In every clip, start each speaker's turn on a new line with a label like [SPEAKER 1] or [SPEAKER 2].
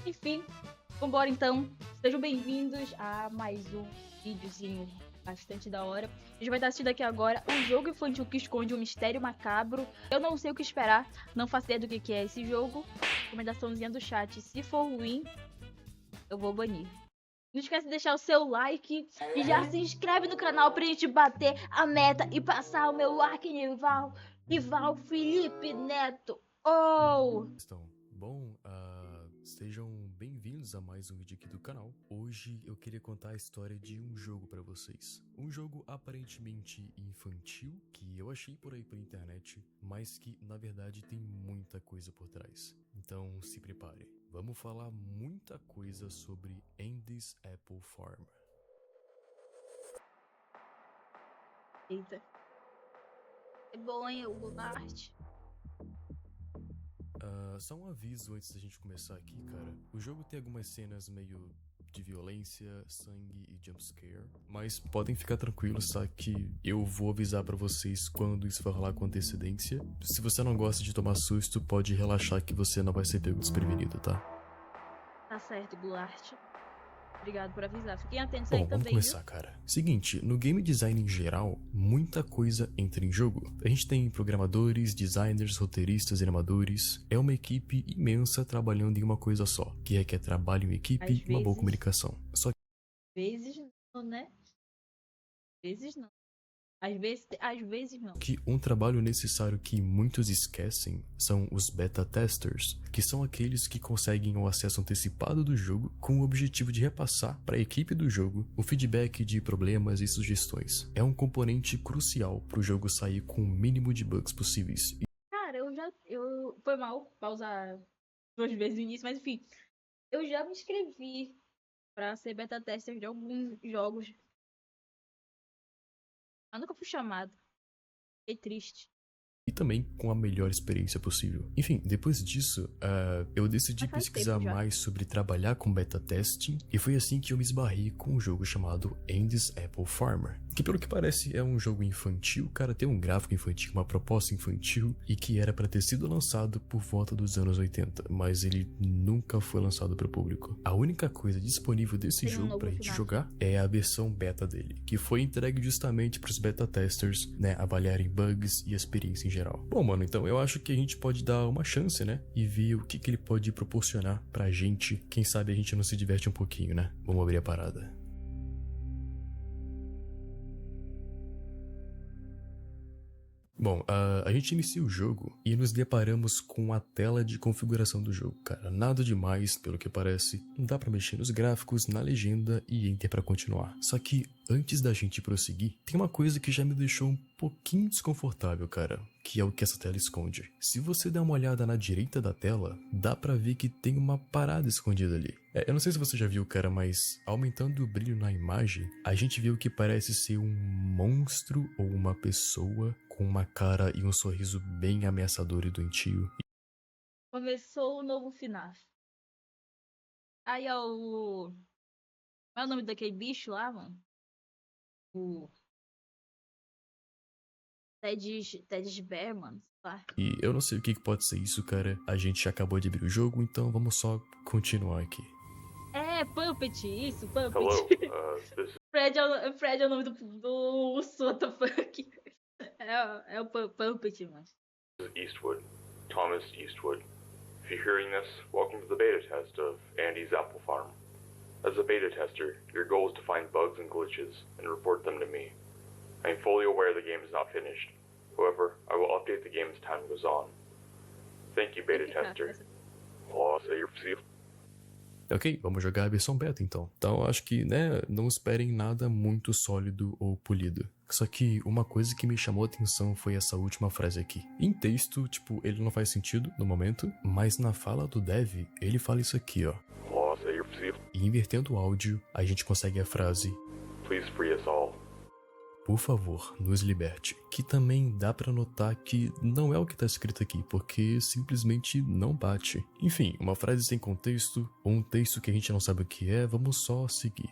[SPEAKER 1] Enfim, vambora então. Sejam bem-vindos a mais um videozinho bastante da hora. A gente vai estar assistindo aqui agora um jogo infantil que esconde um mistério macabro. Eu não sei o que esperar, não faço ideia do que é esse jogo. Recomendaçãozinha do chat, se for ruim, eu vou banir. Não esquece de deixar o seu like e já se inscreve no canal pra gente bater a meta e passar o meu arquirrival, rival Felipe Neto. Oh!
[SPEAKER 2] Bom, sejam bem-vindos a mais um vídeo aqui do canal. Hoje eu queria contar a história de um jogo pra vocês. Um jogo aparentemente infantil, que eu achei por aí pela internet, mas que na verdade tem muita coisa por trás. Então se prepare. Vamos falar muita coisa sobre Andy's Apple Farm.
[SPEAKER 1] Eita. É bom, hein, o Lunart?
[SPEAKER 2] Só um aviso antes da gente começar aqui, cara. O jogo tem algumas cenas meio de violência, sangue e jumpscare, mas podem ficar tranquilos, tá? Que eu vou avisar pra vocês quando isso vai rolar com antecedência. Se você não gosta de tomar susto, pode relaxar que você não vai ser pego desprevenido, tá?
[SPEAKER 1] Tá certo, Goulart. Obrigado por avisar. Fiquem atentos
[SPEAKER 2] Bom,
[SPEAKER 1] aí
[SPEAKER 2] vamos
[SPEAKER 1] também,
[SPEAKER 2] começar, cara. Seguinte, no game design em geral, muita coisa entra em jogo. A gente tem programadores, designers, roteiristas, animadores. É uma equipe imensa trabalhando em uma coisa só, que requer trabalho em equipe
[SPEAKER 1] Às
[SPEAKER 2] e uma boa
[SPEAKER 1] vezes-
[SPEAKER 2] comunicação. Só
[SPEAKER 1] Vezes não, né? Vezes não. Às vezes não.
[SPEAKER 2] que um trabalho necessário que muitos esquecem são os beta testers, que são aqueles que conseguem o acesso antecipado do jogo com o objetivo de repassar para a equipe do jogo o feedback de problemas e sugestões. É um componente crucial para o jogo sair com o mínimo de bugs possíveis.
[SPEAKER 1] Cara, foi mal pausar 2 vezes no início, mas enfim. Eu já me inscrevi pra ser beta tester de alguns jogos. Eu nunca fui chamado. Fiquei triste.
[SPEAKER 2] E também com a melhor experiência possível. Enfim, depois disso, eu decidi
[SPEAKER 1] Mas faz
[SPEAKER 2] pesquisar
[SPEAKER 1] tempo já.
[SPEAKER 2] mais sobre trabalhar com beta testing, e foi assim que eu me esbarrei com um jogo chamado Andy's Apple Farmer, que pelo que parece é um jogo infantil, cara, tem um gráfico infantil, uma proposta infantil, e que era para ter sido lançado por volta dos anos 80, mas ele nunca foi lançado para o público. A única coisa disponível desse
[SPEAKER 1] Tem um
[SPEAKER 2] jogo
[SPEAKER 1] novo
[SPEAKER 2] pra gente
[SPEAKER 1] final.
[SPEAKER 2] jogar é a versão beta dele, que foi entregue justamente para os beta testers, né, avaliarem bugs e a experiência em geral. Bom, mano, então eu acho que a gente pode dar uma chance, né, e ver o que ele pode proporcionar pra gente. Quem sabe a gente não se diverte um pouquinho, né? Vamos abrir a parada. Bom, a gente inicia o jogo e nos deparamos com a tela de configuração do jogo, cara. Nada demais, pelo que parece. Dá pra mexer nos gráficos, na legenda e enter pra continuar. Só que antes da gente prosseguir, tem uma coisa que já me deixou um pouquinho desconfortável, cara, que é o que essa tela esconde. Se você der uma olhada na direita da tela, dá pra ver que tem uma parada escondida ali. Eu não sei se você já viu, cara, mas aumentando o brilho na imagem, a gente viu que parece ser um monstro ou uma pessoa com uma cara e um sorriso bem ameaçador e doentio.
[SPEAKER 1] Começou o novo FNAF. Aí é o. Qual é o nome daquele bicho lá, mano? O. Ted Bear, mano. Tá.
[SPEAKER 2] E eu não sei o que pode ser isso, cara. A gente acabou de abrir o jogo, então vamos só continuar aqui.
[SPEAKER 1] É, Puppet, isso, Puppet.
[SPEAKER 3] Hello, this is
[SPEAKER 1] Fred é o nome do urso, what the fuck. É o Puppet, mano.
[SPEAKER 3] Eastwood, Thomas Eastwood. If you're hearing this, welcome to the beta test of Andy's Apple Farm. As a beta tester, your goal is to find bugs and glitches and report them to me. I am fully aware the game is not finished. However, I will update the game as time goes on. Thank you, beta tester.
[SPEAKER 2] Ok, vamos jogar a versão beta então. Então acho que, né, não esperem nada muito sólido ou polido. Só que uma coisa que me chamou a atenção foi essa última frase aqui. Em texto, tipo, ele não faz sentido no momento, mas na fala do dev, ele fala isso aqui, ó. E invertendo o áudio, a gente consegue a frase:
[SPEAKER 3] Please free us all.
[SPEAKER 2] por favor, nos liberte. Que também dá pra notar que não é o que tá escrito aqui, porque simplesmente não bate. Enfim, uma frase sem contexto, ou um texto que a gente não sabe o que é, vamos só seguir.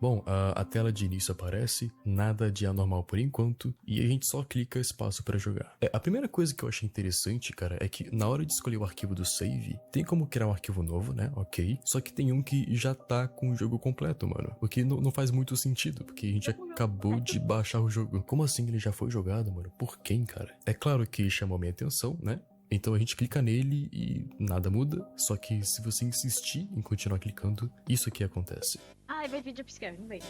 [SPEAKER 2] Bom, a tela de início aparece, nada de anormal por enquanto, e a gente só clica espaço pra jogar. A primeira coisa que eu achei interessante, cara, é que na hora de escolher o arquivo do save, tem como criar um arquivo novo, né? Ok. Só que tem um que já tá com o jogo completo, mano. O que não faz muito sentido, porque a gente acabou de baixar o jogo. Como assim ele já foi jogado, mano? Por quem, cara? É claro que chamou minha atenção, né? Então a gente clica nele e nada muda, só que se você insistir em continuar clicando, isso aqui acontece.
[SPEAKER 1] Ai, vai vir jumpscare, não vem.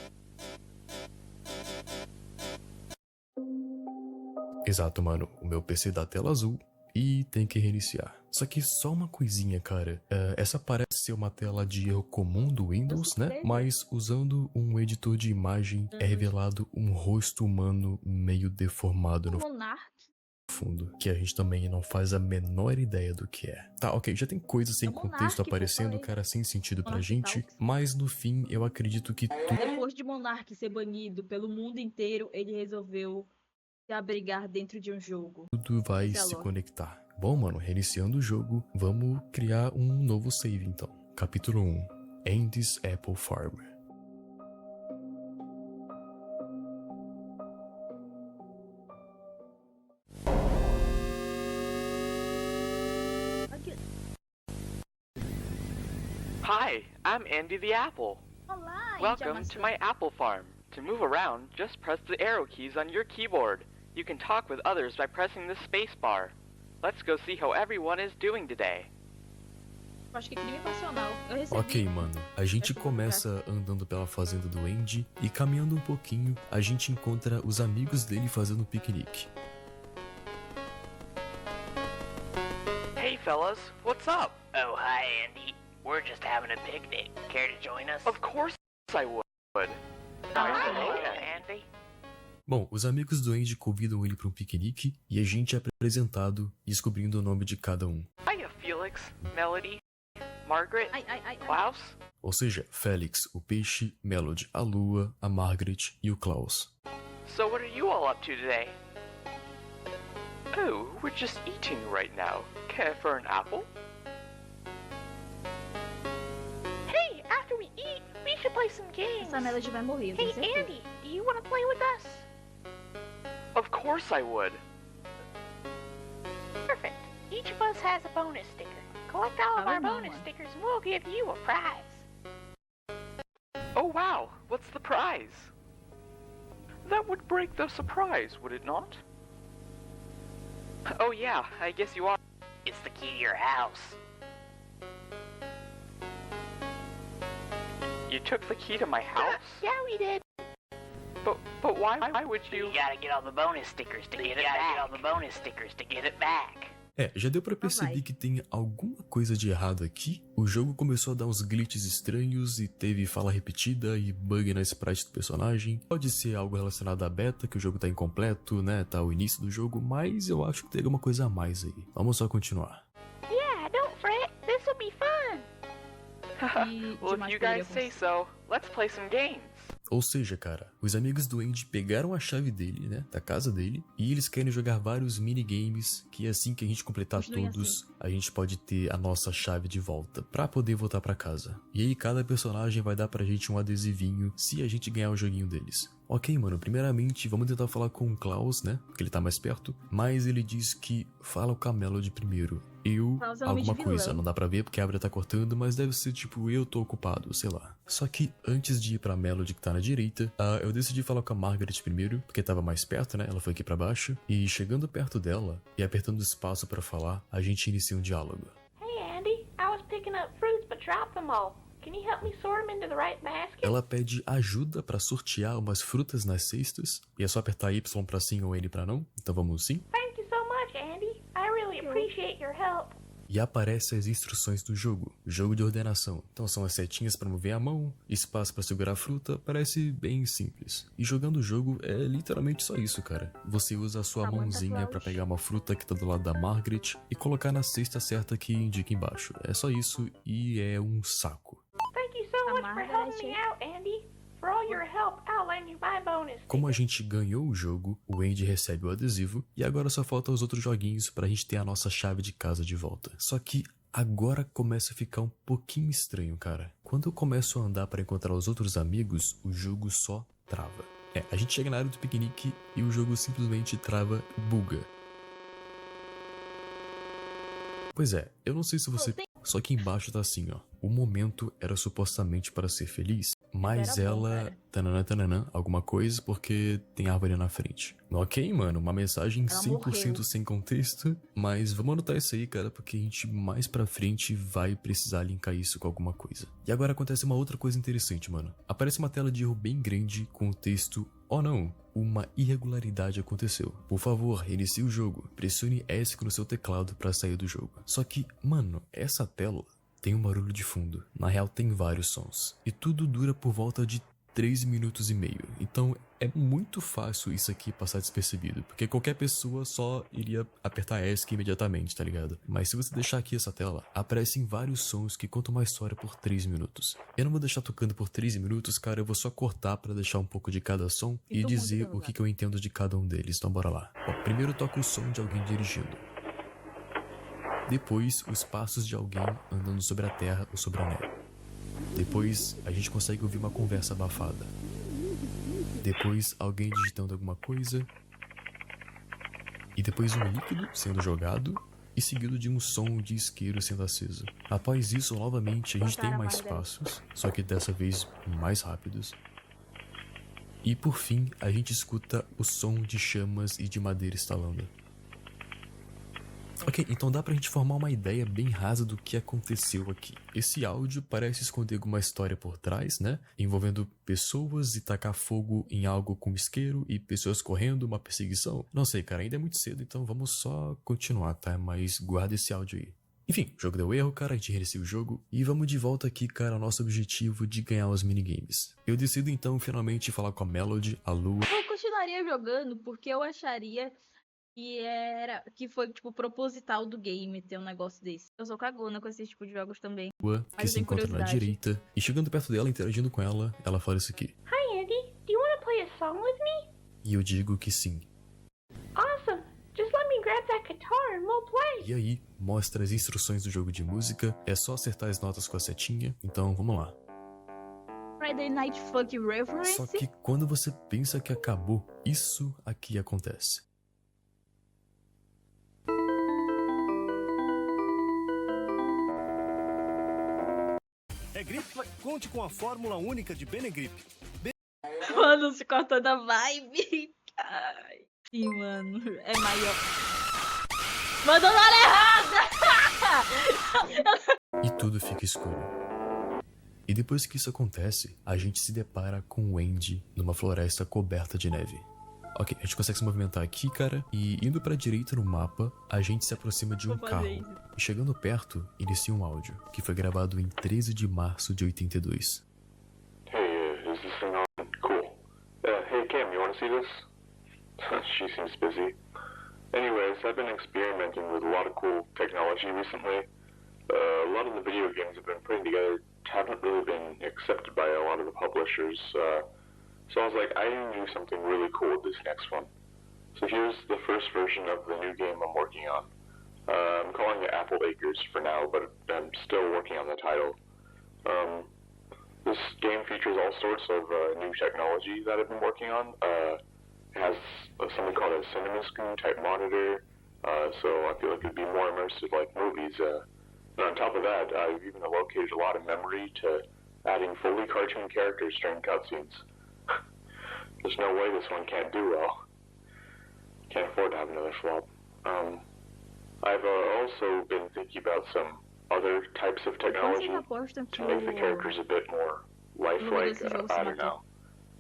[SPEAKER 2] Exato, mano. O meu PC dá tela azul e tem que reiniciar. Só que só uma coisinha, cara. Essa parece ser uma tela de erro comum do Windows, né? Mas usando um editor de imagem é revelado um rosto humano meio deformado no
[SPEAKER 1] Monark.
[SPEAKER 2] fundo, que a gente também não faz a menor ideia do que é. Tá, ok, já tem coisas sem
[SPEAKER 1] É Monark,
[SPEAKER 2] contexto
[SPEAKER 1] que eu
[SPEAKER 2] aparecendo,
[SPEAKER 1] falei.
[SPEAKER 2] cara, sem sentido pra
[SPEAKER 1] Monark
[SPEAKER 2] gente,
[SPEAKER 1] Talks.
[SPEAKER 2] mas no fim eu acredito que
[SPEAKER 1] Depois de Monark ser banido pelo mundo inteiro, ele resolveu se abrigar dentro de um jogo.
[SPEAKER 2] tudo vai
[SPEAKER 1] Essa é a
[SPEAKER 2] se
[SPEAKER 1] lógica.
[SPEAKER 2] conectar. Bom, mano, reiniciando o jogo, vamos criar um novo save então. Capítulo 1. Andy's Apple Farm.
[SPEAKER 1] Aqui.
[SPEAKER 4] Hi, I'm Andy the Apple.
[SPEAKER 1] Olá,
[SPEAKER 4] Welcome to my apple farm. To move around, just press the arrow keys on your keyboard. You can talk with others by pressing the space bar. Let's go see how everyone is doing today.
[SPEAKER 1] Acho que clima emocional. Eu recebi.
[SPEAKER 2] Ok, mano. A gente
[SPEAKER 1] Essa
[SPEAKER 2] começa andando pela fazenda do Andy e caminhando um pouquinho, a gente encontra os amigos dele fazendo um piquenique.
[SPEAKER 4] Hey fellas, what's up?
[SPEAKER 5] Oh, hi, Andy. We're just having a picnic. Care to join us?
[SPEAKER 4] Of course I would.
[SPEAKER 5] Hi, Andy.
[SPEAKER 2] Bom, os amigos do Andy convidam ele para um piquenique e a gente é apresentado, descobrindo o nome de cada um.
[SPEAKER 4] Hiya, Felix, Melody, Margaret,
[SPEAKER 1] Ai.
[SPEAKER 4] Klaus.
[SPEAKER 2] Ou seja, Félix, o peixe, Melody, a lua, a Margaret e o Klaus.
[SPEAKER 4] So what are you all up to today? Oh, we're just eating right now. Care for an apple?
[SPEAKER 6] Hey, after we eat, we should play some games.
[SPEAKER 1] Essa Melody vai morrer, eu
[SPEAKER 6] Hey,
[SPEAKER 1] tenho certeza.
[SPEAKER 6] Andy, do you want to play with us?
[SPEAKER 4] Of course I would.
[SPEAKER 6] Perfect. Each of us has a bonus sticker. Collect all of
[SPEAKER 1] I
[SPEAKER 6] our
[SPEAKER 1] know
[SPEAKER 6] bonus
[SPEAKER 1] one.
[SPEAKER 6] stickers and we'll give you a prize.
[SPEAKER 4] Oh wow, what's the prize? That would break the surprise, would it not? Oh yeah, I guess you are.
[SPEAKER 5] It's the key to your house.
[SPEAKER 4] You took the key to my house?
[SPEAKER 6] Yeah, we did.
[SPEAKER 4] But why would you?
[SPEAKER 5] You gotta get all the bonus stickers to get it back. Get all the bonus stickers to get it back.
[SPEAKER 2] Já deu pra perceber
[SPEAKER 1] vai.
[SPEAKER 2] que tem alguma coisa de errado aqui? O jogo começou a dar uns glitches estranhos e teve fala repetida e bug na sprite do personagem. Pode ser algo relacionado à beta, que o jogo tá incompleto, né? Tá o início do jogo, mas eu acho que tem alguma coisa a mais aí. Vamos só continuar.
[SPEAKER 6] Yeah, don't fret. This'll be fun.
[SPEAKER 1] E
[SPEAKER 4] Well, if
[SPEAKER 1] demais
[SPEAKER 4] you
[SPEAKER 1] poderia
[SPEAKER 4] guys say
[SPEAKER 1] acontecer.
[SPEAKER 4] so, let's play some games.
[SPEAKER 2] Ou seja, cara, os amigos do Andy pegaram a chave dele, né, da casa dele, e eles querem jogar vários minigames, que assim que a gente completar
[SPEAKER 1] Continuem
[SPEAKER 2] todos, a gente pode ter a nossa chave de volta, pra poder voltar pra casa. E aí cada personagem vai dar pra gente um adesivinho se a gente ganhar o joguinho deles. Ok, mano, primeiramente vamos tentar falar com o Klaus, né, porque ele tá mais perto, mas ele diz que fala com a Melody primeiro.
[SPEAKER 1] Klaus é nome de
[SPEAKER 2] Alguma
[SPEAKER 1] vilão.
[SPEAKER 2] coisa, não dá pra ver porque a Abra tá cortando, mas deve ser tipo, eu tô ocupado, sei lá. Só que antes de ir pra Melody que tá na direita, eu decidi falar com a Margaret primeiro, porque tava mais perto, né, ela foi aqui pra baixo, e chegando perto dela e apertando espaço pra falar, a gente inicia um diálogo.
[SPEAKER 6] Hey, Andy, I was picking up fruits but dropped them all. Can you help me sort them into the right basket?
[SPEAKER 2] Ela pede ajuda pra sortear umas frutas nas cestas, e é só apertar Y pra sim ou N pra não, então vamos sim.
[SPEAKER 6] Thank you so much, Andy. I really appreciate your help.
[SPEAKER 2] E aparecem as instruções do jogo de ordenação. Então são as setinhas para mover a mão, espaço para segurar a fruta, parece bem simples. E jogando o jogo é literalmente só isso, cara. Você usa a sua
[SPEAKER 1] Tá bom,
[SPEAKER 2] mãozinha
[SPEAKER 1] Klaus.
[SPEAKER 2] para pegar uma fruta que tá do lado da Margaret e colocar na cesta certa que indica embaixo. É só isso e é um saco.
[SPEAKER 6] Thank you so much for
[SPEAKER 1] Margaret.
[SPEAKER 6] helping me out, Andy. For all your help, I'll lend you my bonus.
[SPEAKER 2] Como a gente ganhou o jogo, o Andy recebe o adesivo e agora só faltam os outros joguinhos pra gente ter a nossa chave de casa de volta. Só que agora começa a ficar um pouquinho estranho, cara. quando eu começo a andar para encontrar os outros amigos, o jogo só trava. A gente chega na área do piquenique e o jogo simplesmente trava e buga. Pois é, eu não sei se você... Só que embaixo tá assim, ó. O momento era supostamente para ser feliz, mas
[SPEAKER 1] Era bom,
[SPEAKER 2] ela...
[SPEAKER 1] cara.
[SPEAKER 2] Tananã, tananã, alguma coisa porque tem árvore na frente. Ok, mano, uma mensagem
[SPEAKER 1] Ela
[SPEAKER 2] 100%
[SPEAKER 1] morreu.
[SPEAKER 2] sem contexto, mas vamos anotar isso aí, cara, porque a gente mais pra frente vai precisar linkar isso com alguma coisa. E agora acontece uma outra coisa interessante, mano. Aparece uma tela de erro bem grande com o texto: "Oh não, uma irregularidade aconteceu. Por favor, reinicie o jogo. Pressione ESC no seu teclado pra sair do jogo." Só que, mano, essa tela tem um barulho de fundo. Na real, tem vários sons. E tudo dura por volta de 3 minutos e meio. Então é muito fácil isso aqui passar despercebido, porque qualquer pessoa só iria apertar ESC imediatamente, tá ligado? Mas se você deixar aqui essa tela, aparecem vários sons que contam uma história por 3 minutos. Eu não vou deixar tocando por 3 minutos, cara, eu vou só cortar pra deixar um pouco de cada som e dizer o que eu entendo de cada um deles. Então bora lá. Bom, primeiro toca o som de alguém dirigindo. Depois, os passos de alguém andando sobre a terra ou sobre a neve. Depois, a gente consegue ouvir uma conversa abafada. Depois, alguém digitando alguma coisa. E depois um líquido sendo jogado e seguido de um som de isqueiro sendo aceso. Após isso, novamente, a gente tem mais passos, só que dessa vez mais rápidos. E por fim, a gente escuta o som de chamas e de madeira estalando. Ok, então dá pra gente formar uma ideia bem rasa do que aconteceu aqui. Esse áudio parece esconder alguma história por trás, né? Envolvendo pessoas e tacar fogo em algo com isqueiro e pessoas correndo, uma perseguição. Não sei, cara, ainda é muito cedo, então vamos só continuar, tá? Mas guarda esse áudio aí. Enfim, o jogo deu erro, cara, a gente reinicia o jogo. E vamos de volta aqui, cara, ao nosso objetivo de ganhar os minigames. Eu decido então finalmente falar com a Melody, a Lua...
[SPEAKER 1] Eu continuaria jogando porque eu acharia que foi, tipo, proposital do game ter um negócio desse. Eu sou cagona com esse tipo de jogos também.
[SPEAKER 2] que se encontra na direita, e chegando perto dela, interagindo com ela, ela fala isso aqui.
[SPEAKER 6] Hi, Andy. Do you want to play a song with me?
[SPEAKER 2] E eu digo que sim.
[SPEAKER 6] Awesome. Just let me grab that guitar and we'll play.
[SPEAKER 2] E aí, mostra as instruções do jogo de música, é só acertar as notas com a setinha, então vamos lá.
[SPEAKER 1] Friday Night Funk Reference.
[SPEAKER 2] Só que quando você pensa que acabou, isso aqui acontece.
[SPEAKER 7] Benegrip, conte com a fórmula única de Benegrip.
[SPEAKER 1] Mano, se cortando a vibe. Ai. Sim, mano. É maior. Mandou na hora errada!
[SPEAKER 2] E tudo fica escuro. E depois que isso acontece, a gente se depara com o Andy numa floresta coberta de neve. Ok, a gente consegue se movimentar aqui, cara, e indo pra direita no mapa, a gente se aproxima de um carro. E chegando perto, inicia um áudio, que foi gravado em 13 de março de 82.
[SPEAKER 3] Hey, is this thing on? Cool. Hey Kim, you wanna see this? She seems busy. Anyways, I've been experimenting with a lot of cool technology recently. A lot of the video games I've been putting together haven't really been accepted by a lot of the publishers. So I was like, I need to do something really cool with this next one. So here's the first version of the new game I'm working on. I'm calling it Apple Acres for now, but I'm still working on the title. This game features all sorts of new technology that I've been working on. It has something called a cinema screen type monitor, so I feel like it'd be more immersive like movies. And on top of that, I've even allocated a lot of memory to adding fully cartoon characters during cutscenes. There's no way this one can't do well. Can't afford to have another flop. I've also been thinking about some other types of technology to make the characters a bit more lifelike. I don't know.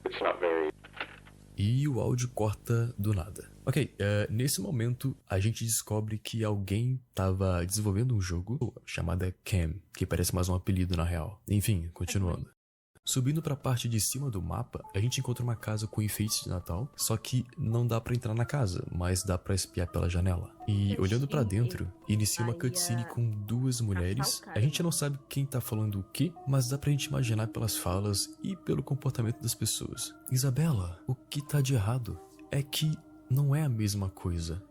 [SPEAKER 3] It's not very...
[SPEAKER 2] E o áudio corta do nada. Ok, nesse momento a gente descobre que alguém tava desenvolvendo um jogo chamado Cam, que parece mais um apelido na real. Enfim, continuando. Subindo pra parte de cima do mapa, a gente encontra uma casa com enfeites de Natal, só que não dá pra entrar na casa, mas dá pra espiar pela janela. E olhando pra dentro, inicia uma cutscene com duas mulheres. A gente não sabe quem tá falando o quê, mas dá pra gente imaginar pelas falas e pelo comportamento das pessoas. Isabela, o que tá de errado é que não é a mesma coisa.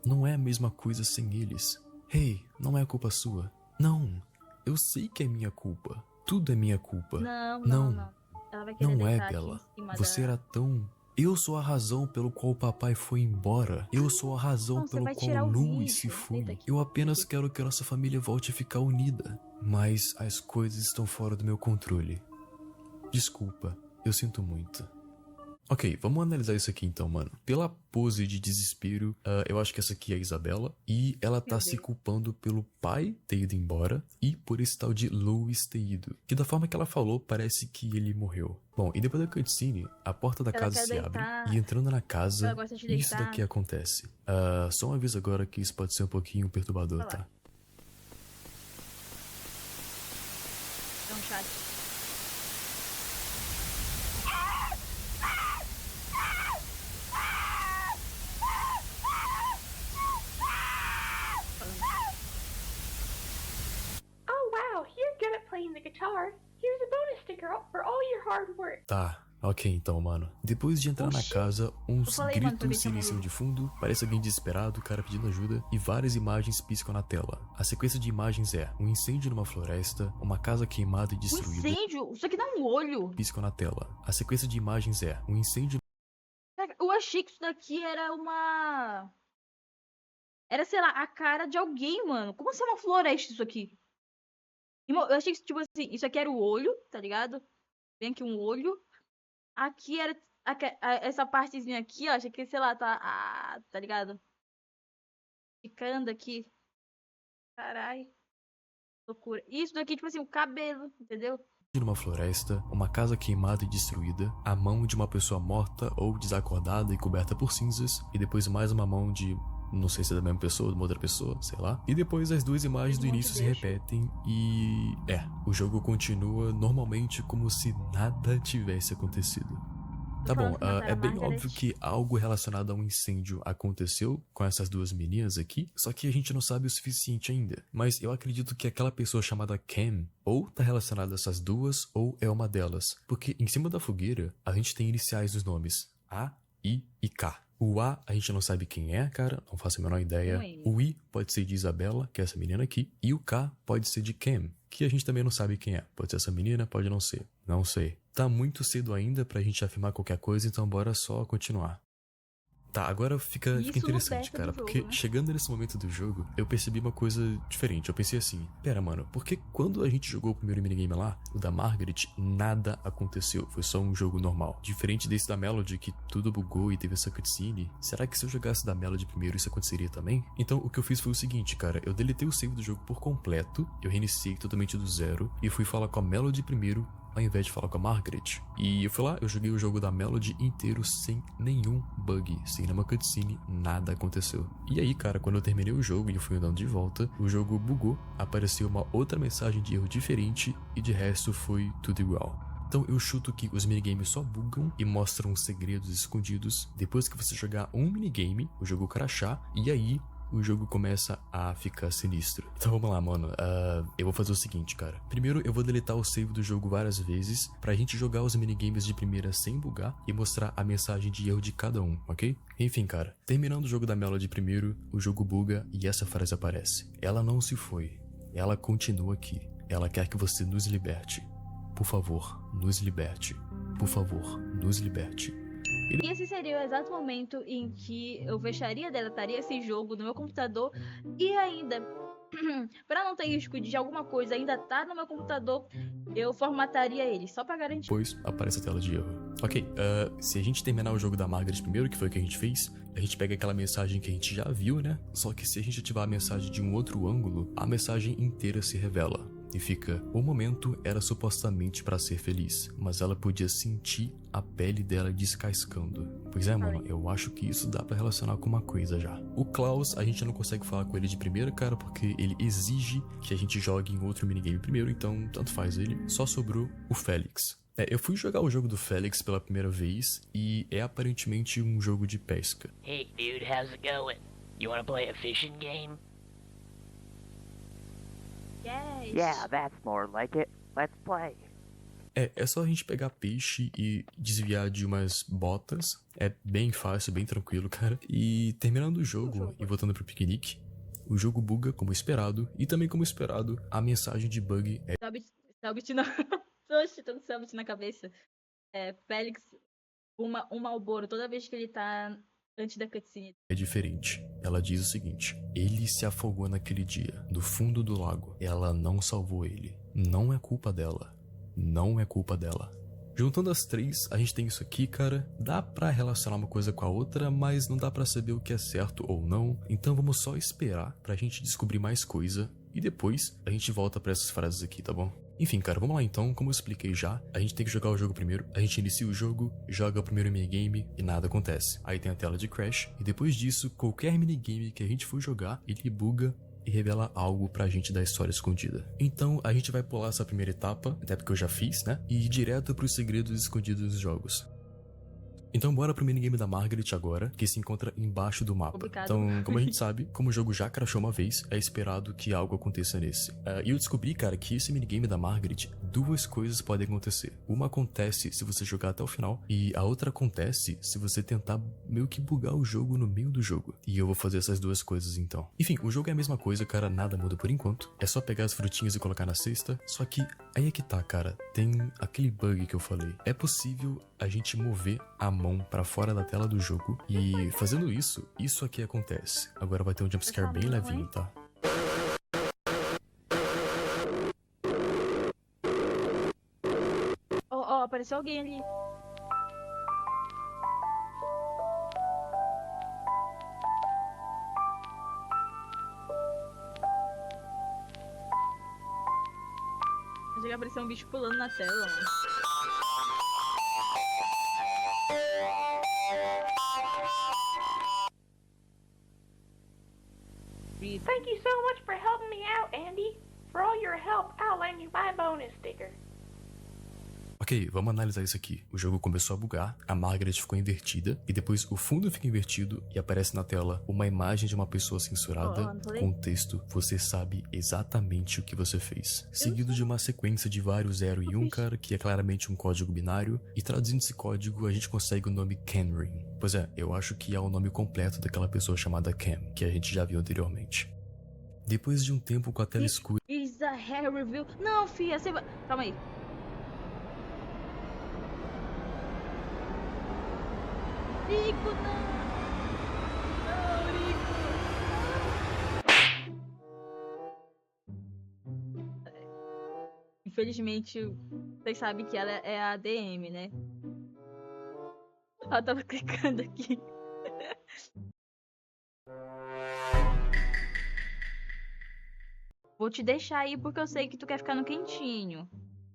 [SPEAKER 2] Não é a mesma coisa sem eles. Hey, não é culpa sua. Não, eu sei que é minha culpa. tudo é minha culpa.
[SPEAKER 1] Não. Ela vai querer
[SPEAKER 2] Não é,
[SPEAKER 1] deitar aqui
[SPEAKER 2] Bella.
[SPEAKER 1] em cima
[SPEAKER 2] Você
[SPEAKER 1] da...
[SPEAKER 2] era tão... Eu sou a razão pelo qual o papai foi embora. Eu sou a razão
[SPEAKER 1] Não, você
[SPEAKER 2] pelo
[SPEAKER 1] vai tirar
[SPEAKER 2] qual
[SPEAKER 1] o
[SPEAKER 2] Louis
[SPEAKER 1] vídeo.
[SPEAKER 2] se foi.
[SPEAKER 1] Deita aqui.
[SPEAKER 2] Eu apenas quero que a nossa família volte a ficar unida. Mas as coisas estão fora do meu controle. Desculpa, eu sinto muito. Ok, vamos analisar isso aqui então, mano. Pela pose de desespero, eu acho que essa aqui é a Isabela. E ela tá se culpando pelo pai ter ido embora e por esse tal de Louis ter ido. Que da forma que ela falou, parece que ele morreu. Bom, e depois da cutscene, a porta da
[SPEAKER 1] Ela
[SPEAKER 2] casa
[SPEAKER 1] quer
[SPEAKER 2] se abre
[SPEAKER 1] deitar.
[SPEAKER 2] e entrando na casa,
[SPEAKER 1] Ela gosta de
[SPEAKER 2] isso
[SPEAKER 1] deitar.
[SPEAKER 2] daqui acontece. Só um aviso agora que isso pode ser um pouquinho perturbador,
[SPEAKER 1] Vai lá.
[SPEAKER 2] tá?
[SPEAKER 1] É um chat.
[SPEAKER 6] Oh wow, you're good at playing the guitar. Here's a bonus sticker for all your hard work.
[SPEAKER 2] Tá, ok então, mano. Depois de entrar na
[SPEAKER 1] Oxi.
[SPEAKER 2] casa, uns
[SPEAKER 1] Eu falei, mano, pra ver
[SPEAKER 2] gritos
[SPEAKER 1] se
[SPEAKER 2] se
[SPEAKER 1] eu
[SPEAKER 2] iniciam
[SPEAKER 1] morri.
[SPEAKER 2] de fundo, parece alguém desesperado, o cara pedindo ajuda, e várias imagens piscam na tela. A sequência de imagens é um incêndio numa floresta, uma casa queimada e
[SPEAKER 1] Um
[SPEAKER 2] destruída,
[SPEAKER 1] incêndio? Isso aqui dá um olho.
[SPEAKER 2] piscam na tela. A sequência de imagens é um incêndio
[SPEAKER 1] Caraca, eu achei que isso daqui era uma... Era, sei lá, a cara de alguém, mano. Como assim é uma floresta isso aqui? Irmão, eu achei que, tipo assim, isso aqui era o olho, tá ligado? Vem aqui um olho. Aqui era... essa partezinha aqui, ó, achei que, sei lá, tá ligado? Ficando aqui. Carai. Loucura. Isso daqui, tipo assim, o cabelo, entendeu?
[SPEAKER 2] numa floresta, uma casa queimada e destruída, a mão de uma pessoa morta ou desacordada e coberta por cinzas, e depois mais uma mão de... não sei se é da mesma pessoa ou de uma outra pessoa, sei lá. E depois as duas imagens do início se repetem e... o jogo continua normalmente como se nada tivesse acontecido. Tá bom, é bem óbvio que algo relacionado a um incêndio aconteceu com essas duas meninas aqui, só que a gente não sabe o suficiente ainda. Mas eu acredito que aquela pessoa chamada Cam ou tá relacionada a essas duas ou é uma delas, porque em cima da fogueira a gente tem iniciais dos nomes A, I e K. O A a gente não sabe quem é, cara, não faço a menor ideia. O I pode ser de Isabela, que é essa menina aqui, e o K pode ser de Cam, que a gente também não sabe quem é. Pode ser essa menina, pode não ser. Não sei. Tá muito cedo ainda pra gente afirmar qualquer coisa, então bora só continuar. Tá, agora fica interessante, cara, porque chegando nesse momento do jogo, eu percebi uma coisa diferente. Eu pensei assim, pera, mano, porque quando a gente jogou o primeiro minigame lá, o da Margaret, nada aconteceu, foi só um jogo normal. Diferente desse da Melody, que tudo bugou e teve essa cutscene, será que se eu jogasse da Melody primeiro, isso aconteceria também? Então, o que eu fiz foi o seguinte, cara, eu deletei o save do jogo por completo, eu reiniciei totalmente do zero, e fui falar com a Melody primeiro, ao invés de falar com a Margaret. E eu fui lá, eu joguei o jogo da Melody inteiro sem nenhum bug, sem nenhuma cutscene, nada aconteceu. E aí, cara, quando eu terminei o jogo e eu fui andando de volta, o jogo bugou, apareceu uma outra mensagem de erro diferente e de resto foi tudo igual. Então eu chuto que os minigames só bugam e mostram segredos escondidos depois que você jogar um minigame, o jogo crashar, e aí o jogo começa a ficar sinistro. Então vamos lá, mano. Eu vou fazer o seguinte, cara. Primeiro eu vou deletar o save do jogo várias vezes pra gente jogar os minigames de primeira sem bugar e mostrar a mensagem de erro de cada um, ok? Enfim, cara. Terminando o jogo da Melody primeiro, o jogo buga e essa frase aparece. Ela não se foi. Ela continua aqui. Ela quer que você nos liberte. Por favor, nos liberte. Por favor, nos liberte.
[SPEAKER 1] E esse seria o exato momento em que eu fecharia, deletaria esse jogo no meu computador e ainda, para não ter risco de alguma coisa ainda tá no meu computador, eu formataria ele, só pra garantir.
[SPEAKER 2] Depois aparece a tela de erro. Ok, se a gente terminar o jogo da Margaret primeiro, que foi o que a gente fez, a gente pega aquela mensagem que a gente já viu, né? Só que se a gente ativar a mensagem de um outro ângulo, a mensagem inteira se revela. E fica, o momento era supostamente pra ser feliz, mas ela podia sentir a pele dela descascando. Pois é, mano, eu acho que isso dá pra relacionar com uma coisa já. O Klaus, a gente não consegue falar com ele de primeira, cara, porque ele exige que a gente jogue em outro minigame primeiro, então tanto faz ele. Só sobrou o Félix. Eu fui jogar o jogo do Félix pela primeira vez e é aparentemente um jogo de pesca.
[SPEAKER 5] Hey dude, how's it going? You wanna play a fishing game?
[SPEAKER 1] Yes.
[SPEAKER 5] Yeah, that's more like it. Let's play.
[SPEAKER 2] É só a gente pegar peixe e desviar de umas botas. É bem fácil, bem tranquilo, cara. E terminando o jogo e voltando pro piquenique, o jogo buga como esperado. E também como esperado, a mensagem de bug é...
[SPEAKER 1] Selbit não. Oxe, tô com Selbit na cabeça. Félix fuma um Marlboro toda vez que ele tá antes da cutscene.
[SPEAKER 2] É diferente. Ela diz o seguinte: ele se afogou naquele dia, do fundo do lago. Ela não salvou ele. Não é culpa dela. Não é culpa dela. Juntando as três, a gente tem isso aqui, cara. Dá pra relacionar uma coisa com a outra, mas não dá pra saber o que é certo ou não. Então vamos só esperar pra gente descobrir mais coisa. E depois a gente volta pra essas frases aqui, tá bom? Enfim, cara, vamos lá então. Como eu expliquei já, a gente tem que jogar o jogo primeiro. A gente inicia o jogo, joga o primeiro minigame e nada acontece. Aí tem a tela de crash. E depois disso, qualquer minigame que a gente for jogar, ele buga e revela algo pra gente da história escondida. Então a gente vai pular essa primeira etapa, até porque eu já fiz, né? E ir direto pros segredos escondidos dos jogos. Então bora pro minigame da Margaret agora, que se encontra embaixo do mapa.
[SPEAKER 1] Obrigado.
[SPEAKER 2] Então, como a gente sabe, como o jogo já crashou uma vez, é esperado que algo aconteça nesse. E eu descobri, cara, que esse minigame da Margaret, duas coisas podem acontecer. Uma acontece se você jogar até o final, e a outra acontece se você tentar meio que bugar o jogo no meio do jogo. E eu vou fazer essas duas coisas então. Enfim, o jogo é a mesma coisa, cara, nada muda por enquanto. É só pegar as frutinhas e colocar na cesta. Só que aí é que tá, cara, tem aquele bug que eu falei. É possível a gente mover a mão pra fora da tela do jogo, e fazendo isso, isso aqui acontece. Agora vai ter um jumpscare bem levinho, tá?
[SPEAKER 1] Ó, apareceu alguém ali. Achei que apareceu um bicho pulando na tela, mano.
[SPEAKER 6] Thank you so much for helping me out, Andy. For all your help, I'll lend you my bonus sticker.
[SPEAKER 2] Ok, vamos analisar isso aqui. O jogo começou a bugar, a Margaret ficou invertida, e depois o fundo fica invertido e aparece na tela uma imagem de uma pessoa censurada com o texto: "Você sabe exatamente o que você fez". Seguido de uma sequência de vários 0 e 1, cara, que é claramente um código binário, e traduzindo esse código a gente consegue o nome Camryn. Pois é, eu acho que é o nome completo daquela pessoa chamada Cam, que a gente já viu anteriormente. Depois de um tempo com a tela escura...
[SPEAKER 1] Is a hair review. Não, filha, você vai... Calma aí. Rico, não! Não, Rico! Infelizmente, vocês sabem que ela é a ADM, né? Ela tava clicando aqui. Vou te deixar aí porque eu sei que tu quer ficar no quentinho.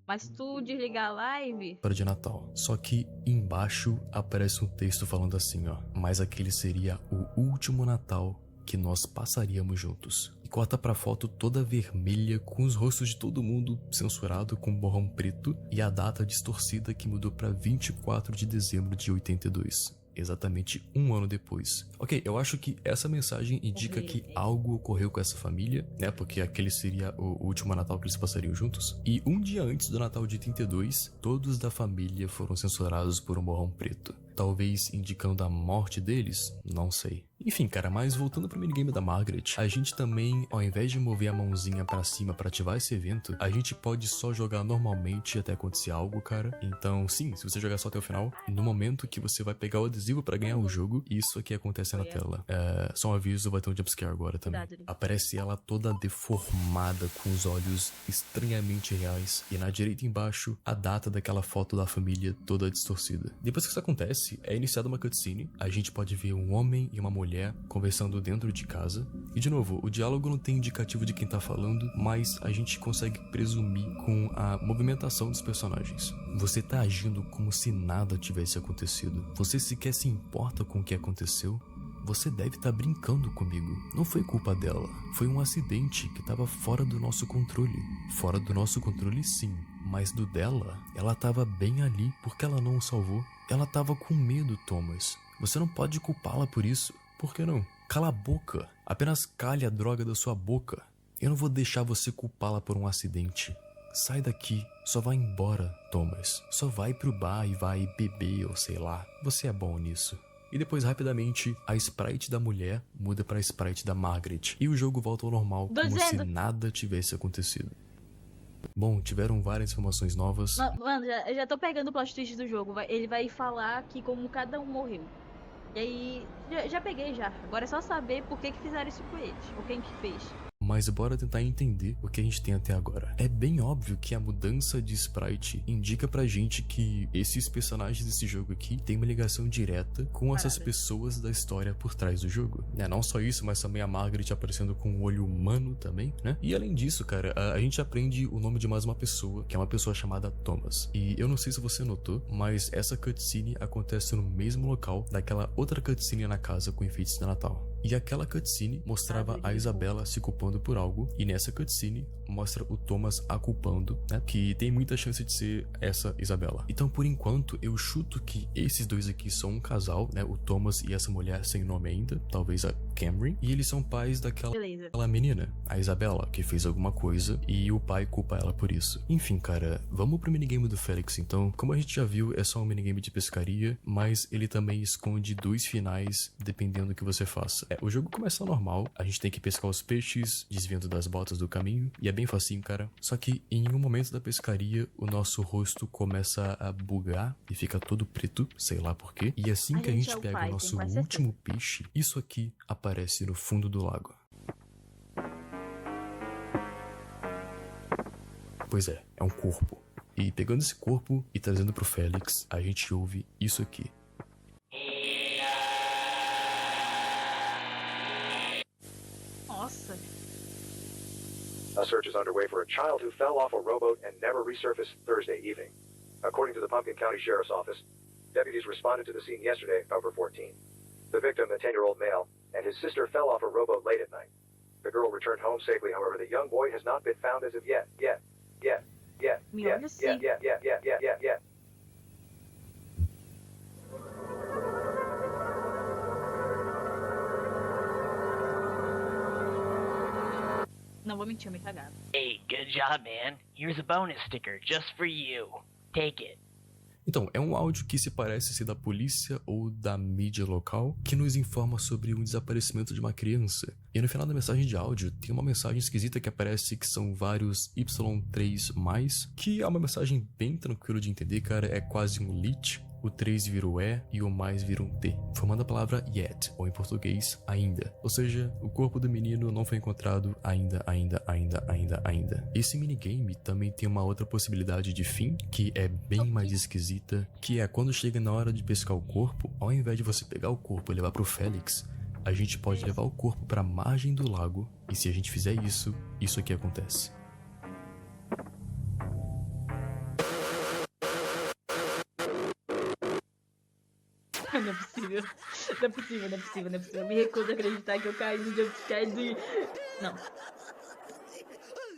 [SPEAKER 1] Mas se tu desligar a live...
[SPEAKER 2] de Natal. Só que embaixo aparece um texto falando assim, ó: "Mas aquele seria o último Natal que nós passaríamos juntos". E corta pra foto toda vermelha, com os rostos de todo mundo censurado com borrão preto, e a data distorcida que mudou pra 24 de dezembro de 82. Exatamente um ano depois. Ok, eu acho que essa mensagem indica que algo ocorreu com essa família, né? Porque aquele seria o último Natal que eles passariam juntos. E um dia antes do Natal de 82, todos da família foram censurados por um borrão preto. Talvez indicando a morte deles? Não sei. Enfim, cara, mas voltando pro minigame da Margaret, a gente também, ao invés de mover a mãozinha pra cima pra ativar esse evento, a gente pode só jogar normalmente até acontecer algo, cara. Então, sim, se você jogar só até o final, no momento que você vai pegar o adesivo pra ganhar o jogo, isso aqui acontece na tela. Só um aviso, vai ter um jumpscare agora também. Aparece ela toda deformada, com os olhos estranhamente reais, e na direita embaixo, a data daquela foto da família toda distorcida. Depois que isso acontece, é iniciada uma cutscene. A gente pode ver um homem e uma mulher conversando dentro de casa. E de novo, o diálogo não tem indicativo de quem tá falando, mas a gente consegue presumir com a movimentação dos personagens. Você tá agindo como se nada tivesse acontecido. Você sequer se importa com o que aconteceu. Você deve estar brincando comigo. Não foi culpa dela. Foi um acidente que estava fora do nosso controle. Fora do nosso controle, sim. Mas do dela, ela estava bem ali porque ela não o salvou. Ela estava com medo, Thomas. Você não pode culpá-la por isso. Por que não? Cala a boca. Apenas cale a droga da sua boca. Eu não vou deixar você culpá-la por um acidente. Sai daqui. Só vai embora, Thomas. Só vai pro bar e vai beber ou sei lá. Você é bom nisso. E depois, rapidamente, a sprite da mulher muda pra sprite da Margaret. E o jogo volta ao normal, como se nada tivesse acontecido. Bom, tiveram várias informações novas.
[SPEAKER 1] Mano, já tô pegando o plot twist do jogo. Ele vai falar que como cada um morreu. E aí, já peguei já. Agora é só saber por que fizeram isso com eles. Ou quem que fez.
[SPEAKER 2] Mas bora tentar entender o que a gente tem até agora. É bem óbvio que a mudança de sprite indica pra gente que esses personagens desse jogo aqui têm uma ligação direta com essas pessoas da história por trás do jogo. Não só isso, mas também a Margaret aparecendo com um olho humano também, né? E além disso, cara, a gente aprende o nome de mais uma pessoa, que é uma pessoa chamada Thomas. E eu não sei se você notou, mas essa cutscene acontece no mesmo local daquela outra cutscene na casa com enfeites de Natal. E aquela cutscene mostrava a Isabela se culpando por algo, e nessa cutscene mostra o Thomas a culpando, né? Que tem muita chance de ser essa Isabela. Então, por enquanto, eu chuto que esses dois aqui são um casal, né? O Thomas e essa mulher sem nome ainda, talvez a Cameron, e eles são pais daquela menina, a Isabela, que fez alguma coisa e o pai culpa ela por isso. Enfim, cara, vamos pro minigame do Felix então. Como a gente já viu, é só um minigame de pescaria, mas ele também esconde 2 finais dependendo do que você faça. O jogo começa normal, a gente tem que pescar os peixes, desviando das botas do caminho, e é bem facinho, cara. Só que em um momento da pescaria, o nosso rosto começa a bugar e fica todo preto, sei lá porquê. E assim que a gente pega o nosso último peixe, isso aqui aparece no fundo do lago. Pois é um corpo. E pegando esse corpo e trazendo pro Felix, a gente ouve isso aqui.
[SPEAKER 1] Nossa.
[SPEAKER 8] A search is underway for a child who fell off a rowboat and never resurfaced Thursday evening. According to the Pumpkin County Sheriff's Office, deputies responded to the scene yesterday, October 14. The victim, a 10-year-old male, and his sister fell off a rowboat late at night. The girl returned home safely, however, the young boy has not been found as of yet.
[SPEAKER 1] Não vou mentir, eu me cagava.
[SPEAKER 5] Hey, good job, man. Here's a bonus sticker just for you. Take it.
[SPEAKER 2] Então, é um áudio que se parece ser da polícia ou da mídia local, que nos informa sobre um desaparecimento de uma criança. E no final da mensagem de áudio, tem uma mensagem esquisita que aparece que são vários Y3+, que é uma mensagem bem tranquila de entender, cara, é quase um lit. O 3 vira o E e o mais vira um T, formando a palavra yet, ou em português, ainda. Ou seja, o corpo do menino não foi encontrado ainda. Esse minigame também tem uma outra possibilidade de fim, que é bem mais esquisita, que é quando chega na hora de pescar o corpo, ao invés de você pegar o corpo e levar pro Felix, a gente pode levar o corpo pra margem do lago, e se a gente fizer isso, isso aqui acontece.
[SPEAKER 1] Não é possível. Não é possível. Eu me recuso a acreditar que eu caí no jumpscare de... Não.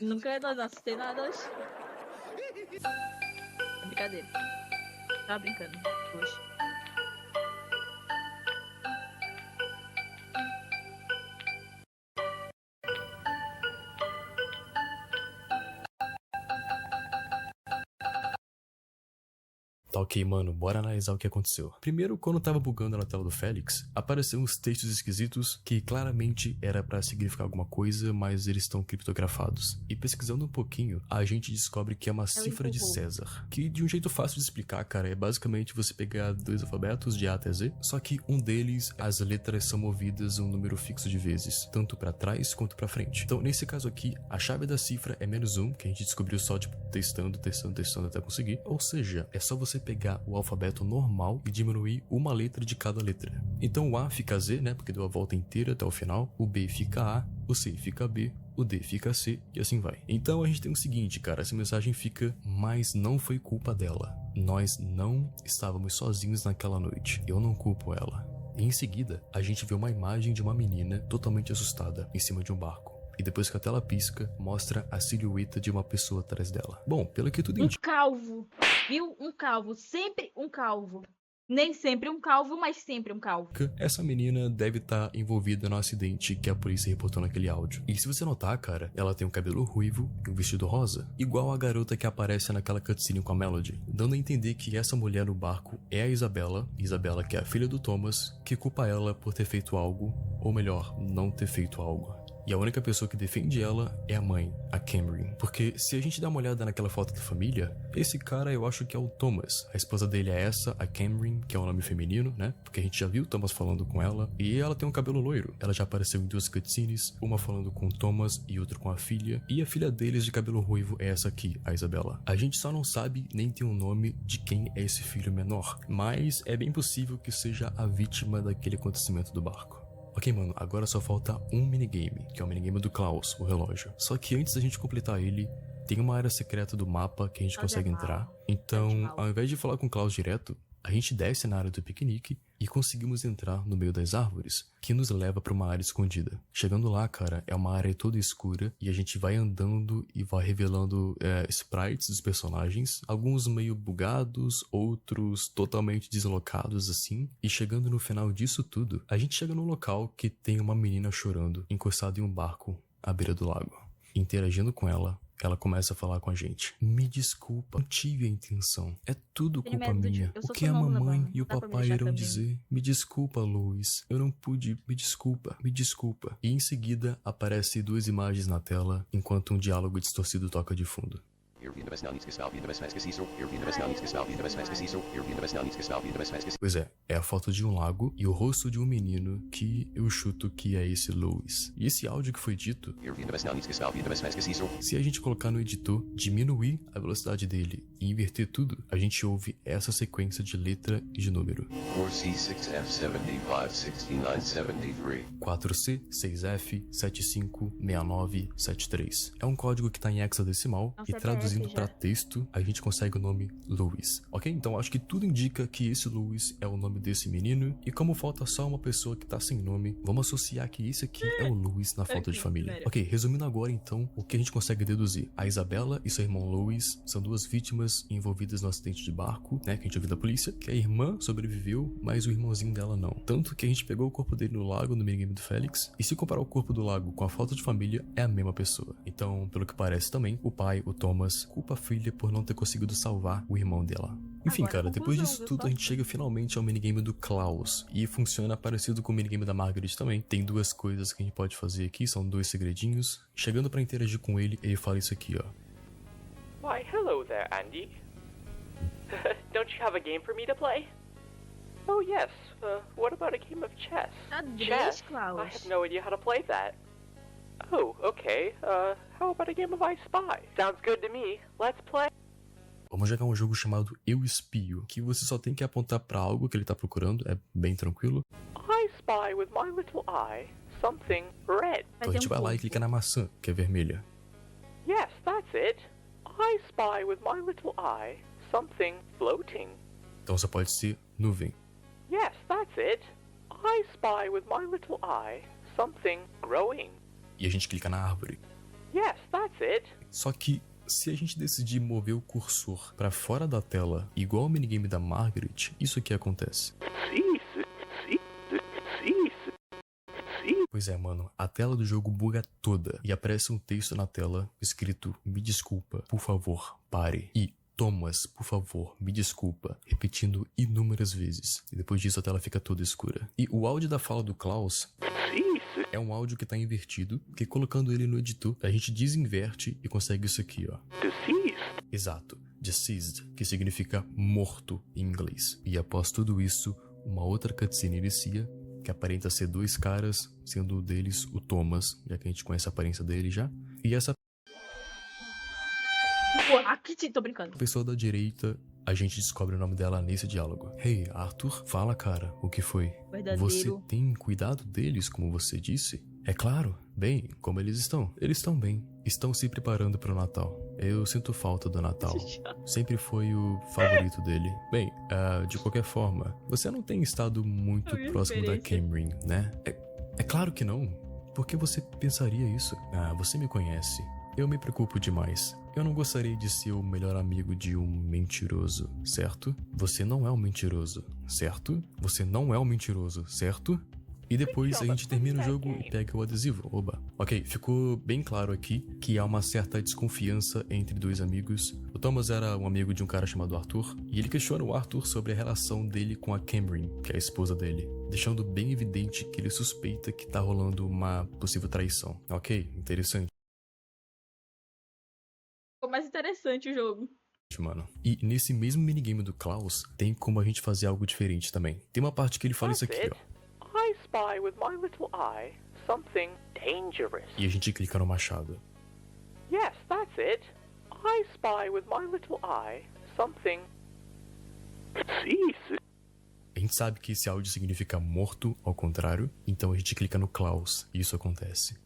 [SPEAKER 1] Nunca não assustei nada hoje. É brincadeira. Tava brincando. Hoje.
[SPEAKER 2] Tá ok, mano, bora analisar o que aconteceu. Primeiro, quando tava bugando na tela do Felix, apareceram uns textos esquisitos que claramente era pra significar alguma coisa, mas eles estão criptografados. E pesquisando um pouquinho, a gente descobre que é uma cifra de César, que de um jeito fácil de explicar, cara, é basicamente você pegar 2 alfabetos de A até Z, só que um deles, as letras são movidas um número fixo de vezes, tanto pra trás quanto pra frente. Então, nesse caso aqui, a chave da cifra é -1, que a gente descobriu só, tipo, testando até conseguir. Ou seja, é só você pegar o alfabeto normal e diminuir uma letra de cada letra. Então o A fica Z, né, porque deu a volta inteira até o final, o B fica A, o C fica B, o D fica C e assim vai. Então a gente tem o seguinte, cara, essa mensagem fica: mas não foi culpa dela. Nós não estávamos sozinhos naquela noite. Eu não culpo ela. E em seguida, a gente vê uma imagem de uma menina totalmente assustada em cima de um barco. E depois que a tela pisca, mostra a silhueta de uma pessoa atrás dela. Bom, pelo que tudo indica...
[SPEAKER 1] Um calvo, viu? Um calvo. Sempre um calvo. Nem sempre um calvo, mas sempre um calvo.
[SPEAKER 2] Essa menina deve estar envolvida no acidente que a polícia reportou naquele áudio. E se você notar, cara, ela tem um cabelo ruivo e um vestido rosa, igual a garota que aparece naquela cutscene com a Melody, dando a entender que essa mulher no barco é a Isabela que é a filha do Thomas, que culpa ela por ter feito algo, ou melhor, não ter feito algo. E a única pessoa que defende ela é a mãe, a Cameron. Porque se a gente dá uma olhada naquela foto da família, esse cara eu acho que é o Thomas. A esposa dele é essa, a Cameron, que é um nome feminino, né? Porque a gente já viu o Thomas falando com ela. E ela tem um cabelo loiro. Ela já apareceu em 2 cutscenes, uma falando com o Thomas e outra com a filha. E a filha deles de cabelo ruivo é essa aqui, a Isabela. A gente só não sabe nem tem um nome de quem é esse filho menor. Mas é bem possível que seja a vítima daquele acontecimento do barco. Ok, mano, agora só falta um minigame, que é o minigame do Klaus, o relógio. Só que antes da gente completar ele, tem uma área secreta do mapa que a gente consegue entrar. Então, ao invés de falar com o Klaus direto, a gente desce na área do piquenique e conseguimos entrar no meio das árvores, que nos leva para uma área escondida. Chegando lá, cara, é uma área toda escura e a gente vai andando e vai revelando sprites dos personagens, alguns meio bugados, outros totalmente deslocados assim. E chegando no final disso tudo, a gente chega num local que tem uma menina chorando, encostada em um barco à beira do lago. Interagindo com ela, ela começa a falar com a gente. Me desculpa, não tive a intenção. É tudo culpa minha. O que a mamãe e o papai irão dizer? Me desculpa, Louis. Eu não pude. Me desculpa. Me desculpa. E em seguida, aparecem 2 imagens na tela, enquanto um diálogo distorcido toca de fundo. Pois é a foto de um lago e o rosto de um menino que eu chuto que é esse Louis. E esse áudio que foi dito, se a gente colocar no editor, diminuir a velocidade dele e inverter tudo, a gente ouve essa sequência de letra e de número. 4C, 6F, 75, 69, 73. É um código que tá em hexadecimal e traduzindo para texto, a gente consegue o nome Louis. Ok? Então acho que tudo indica que esse Louis é o nome desse menino. E como falta só uma pessoa que tá sem nome, vamos associar que esse aqui é o Louis na foto de família. Ok, resumindo agora então, o que a gente consegue deduzir? A Isabela e seu irmão Louis são 2 vítimas envolvidas no acidente de barco, né? Que a gente ouviu da polícia, que a irmã sobreviveu, mas o irmãozinho dela não. Tanto que a gente pegou o corpo dele no lago, no minigame do Félix, e se comparar o corpo do lago com a foto de família, é a mesma pessoa. Então, pelo que parece também, o pai, o Thomas, culpa a filha por não ter conseguido salvar o irmão dela. Enfim,
[SPEAKER 1] Agora,
[SPEAKER 2] cara, depois disso tudo
[SPEAKER 1] só?
[SPEAKER 2] a gente chega finalmente ao minigame do Klaus. E funciona parecido com o minigame da Margaret também. Tem 2 coisas que a gente pode fazer aqui, são 2 segredinhos. Chegando pra interagir com ele, ele fala isso aqui, ó.
[SPEAKER 4] Why, hello there, Andy. Don't you have a game for me to play? Oh, yes. What about a game of chess?
[SPEAKER 1] Xadrez,
[SPEAKER 4] I
[SPEAKER 1] Klaus.
[SPEAKER 4] have no idea how to play that. Oh, okay. How about a game of I Spy? Sounds good to me. Let's play.
[SPEAKER 2] Vamos jogar um jogo chamado Eu Espio, que você só tem que apontar pra algo que ele tá procurando, é bem tranquilo.
[SPEAKER 4] I spy with my little eye something red.
[SPEAKER 2] Então a gente vai lá e clica na maçã, que é vermelha.
[SPEAKER 4] Yes, that's it. I spy with my little eye something floating.
[SPEAKER 2] Então só pode ser nuvem.
[SPEAKER 4] Yes, that's it. I spy with my little eye something growing.
[SPEAKER 2] E a gente clica na árvore.
[SPEAKER 4] Yes, that's it.
[SPEAKER 2] Só que se a gente decidir mover o cursor pra fora da tela, igual o minigame da Margaret, isso aqui acontece. Pois é, mano, a tela do jogo buga toda e aparece um texto na tela escrito "Me desculpa, por favor, pare" e "Thomas, por favor, me desculpa", repetindo inúmeras vezes. E depois disso a tela fica toda escura. E o áudio da fala do Klaus é um áudio que tá invertido, que colocando ele no editor, a gente desinverte e consegue isso aqui, ó. Exato, deceased, que significa morto em inglês. E após tudo isso, uma outra cutscene inicia, que aparenta ser 2 caras, sendo um deles o Thomas, já que a gente conhece a aparência dele já. E essa
[SPEAKER 1] Tô brincando.
[SPEAKER 2] pessoa da direita, a gente descobre o nome dela nesse diálogo. Hey, Arthur, fala, cara, o que foi?
[SPEAKER 1] Verdadeiro.
[SPEAKER 2] Você tem cuidado deles, como você disse? É claro. Bem, como eles estão? Eles estão bem. Estão se preparando para o Natal. Eu sinto falta do Natal. Sempre foi o favorito dele. Bem, de qualquer forma, você não tem estado muito próximo da Cameron, né? É claro que não. Por que você pensaria isso? Você me conhece. Eu me preocupo demais. Eu não gostaria de ser o melhor amigo de um mentiroso, certo? Você não é um mentiroso, certo? Você não é um mentiroso, certo? E depois a gente termina o jogo e pega o adesivo. Oba. Ok, ficou bem claro aqui que há uma certa desconfiança entre dois amigos. O Thomas era um amigo de um cara chamado Arthur, e ele questiona o Arthur sobre a relação dele com a Cameron, que é a esposa dele, deixando bem evidente que ele suspeita que tá rolando uma possível traição. Ok, interessante.
[SPEAKER 1] Ficou mais interessante o jogo.
[SPEAKER 2] Mano. E nesse mesmo minigame do Klaus, tem como a gente fazer algo diferente também. Tem uma parte que ele fala isso aqui, ó.
[SPEAKER 4] I spy with my little eye something dangerous.
[SPEAKER 2] E a gente clica no machado.
[SPEAKER 4] Yes, that's it. I spy with my little eye something.
[SPEAKER 2] A gente sabe que esse áudio significa morto, ao contrário, então a gente clica no Klaus e isso acontece.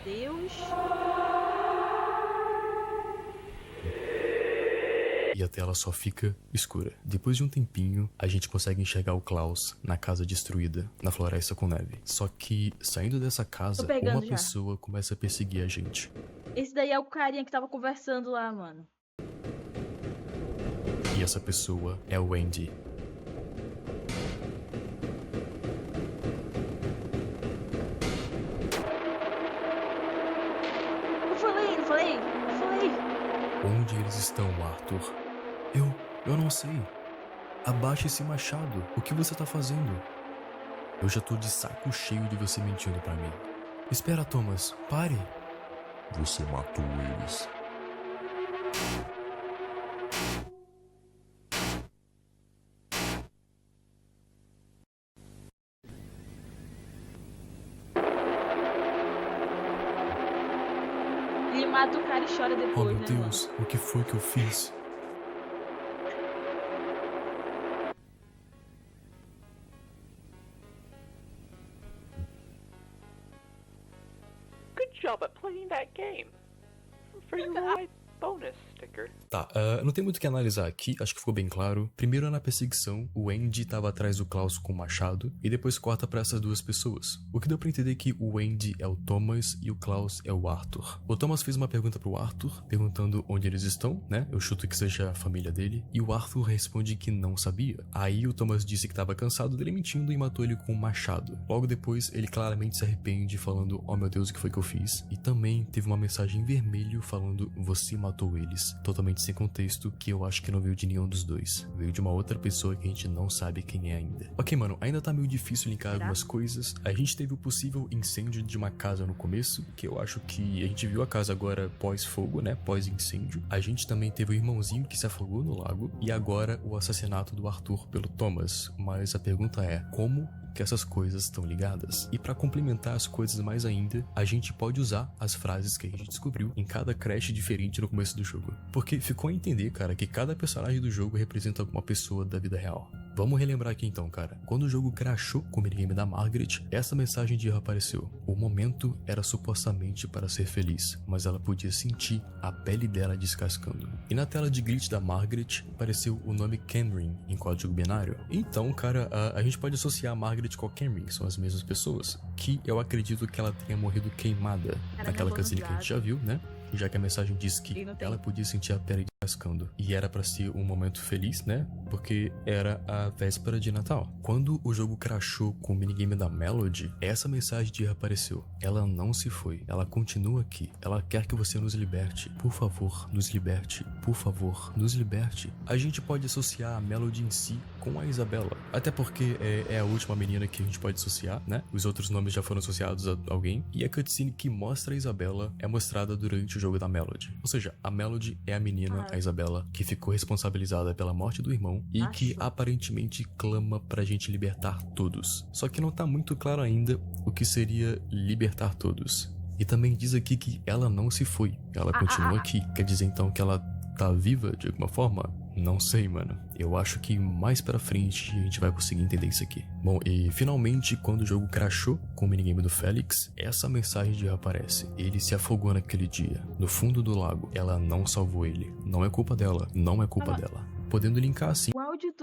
[SPEAKER 1] Deus.
[SPEAKER 2] E a tela só fica escura. Depois de um tempinho, a gente consegue enxergar o Klaus na casa destruída, na floresta com neve. Só que, saindo dessa casa, uma pessoa começa a perseguir a gente.
[SPEAKER 1] Esse daí é o carinha que tava conversando lá, mano.
[SPEAKER 2] E essa pessoa é o Andy.
[SPEAKER 1] Não falei.
[SPEAKER 2] Onde eles estão, Arthur? Eu não sei. Abaixe esse machado. O que você tá fazendo? Eu já tô de saco cheio de você mentindo pra mim. Espera, Thomas. Pare.
[SPEAKER 9] Você matou eles.
[SPEAKER 1] Ele mata o cara e chora depois,
[SPEAKER 2] Oh, meu
[SPEAKER 1] né,
[SPEAKER 2] Deus.
[SPEAKER 1] mano?
[SPEAKER 2] O que foi que eu fiz?
[SPEAKER 4] Good job at playing that game. For your right bonus sticker.
[SPEAKER 2] Tá, não tem muito o que analisar aqui, acho que ficou bem claro. Primeiro, na perseguição, o Andy tava atrás do Klaus com o machado, e depois corta pra essas duas pessoas. O que deu pra entender é que o Andy é o Thomas e o Klaus é o Arthur. O Thomas fez uma pergunta pro Arthur, perguntando onde eles estão, né? Eu chuto que seja a família dele, e o Arthur responde que não sabia. Aí o Thomas disse que tava cansado dele mentindo e matou ele com um machado. Logo depois, ele claramente se arrepende, falando, oh meu Deus, o que foi que eu fiz? E também teve uma mensagem em vermelho falando, você matou eles. Totalmente sem contexto, que eu acho que não veio de nenhum dos dois. Veio de uma outra pessoa que a gente não sabe quem é ainda. Ok, mano, ainda tá meio difícil linkar algumas coisas. A gente teve o possível incêndio de uma casa no começo, que eu acho que a gente viu a casa agora pós-fogo, né? Pós-incêndio. A gente também teve o irmãozinho que se afogou no lago. E agora o assassinato do Arthur pelo Thomas. Mas a pergunta é, como que essas coisas estão ligadas? E pra complementar as coisas mais ainda, a gente pode usar as frases que a gente descobriu em cada crash diferente no começo do jogo. Porque ficou a entender, cara, que cada personagem do jogo representa alguma pessoa da vida real. Vamos relembrar aqui então, cara. Quando o jogo crashou com o minigame da Margaret, essa mensagem de erro apareceu. O momento era supostamente para ser feliz, mas ela podia sentir a pele dela descascando. E na tela de glitch da Margaret, apareceu o nome Cameron em código binário. Então, cara, a gente pode associar a Margaret com a Cameron, são as mesmas pessoas. Que eu acredito que ela tenha morrido queimada naquela cutscene que a gente já viu, né? Já que a mensagem diz que ela podia sentir a pele descascando. E era pra ser um momento feliz, né? Porque era a véspera de Natal. Quando o jogo crashou com o minigame da Melody, essa mensagem de erro apareceu. Ela não se foi. Ela continua aqui. Ela quer que você nos liberte. Por favor, nos liberte. Por favor, nos liberte. A gente pode associar a Melody em si com a Isabela. Até porque é a última menina que a gente pode associar, né? Os outros nomes já foram associados a alguém. E a cutscene que mostra a Isabela é mostrada durante o jogo da Melody. Ou seja, a Melody é a menina, a Isabela, que ficou responsabilizada pela morte do irmão e que aparentemente clama pra gente libertar todos. Só que não tá muito claro ainda o que seria libertar todos. E também diz aqui que ela não se foi, ela continua aqui. Quer dizer então que ela tá viva de alguma forma? Não sei, mano. Eu acho que mais pra frente a gente vai conseguir entender isso aqui. Bom, e finalmente, quando o jogo crashou com o minigame do Felix, essa mensagem de erro aparece. Ele se afogou naquele dia, no fundo do lago. Ela não salvou ele. Não é culpa dela. Não é culpa dela. Podendo linkar assim.
[SPEAKER 1] O áudio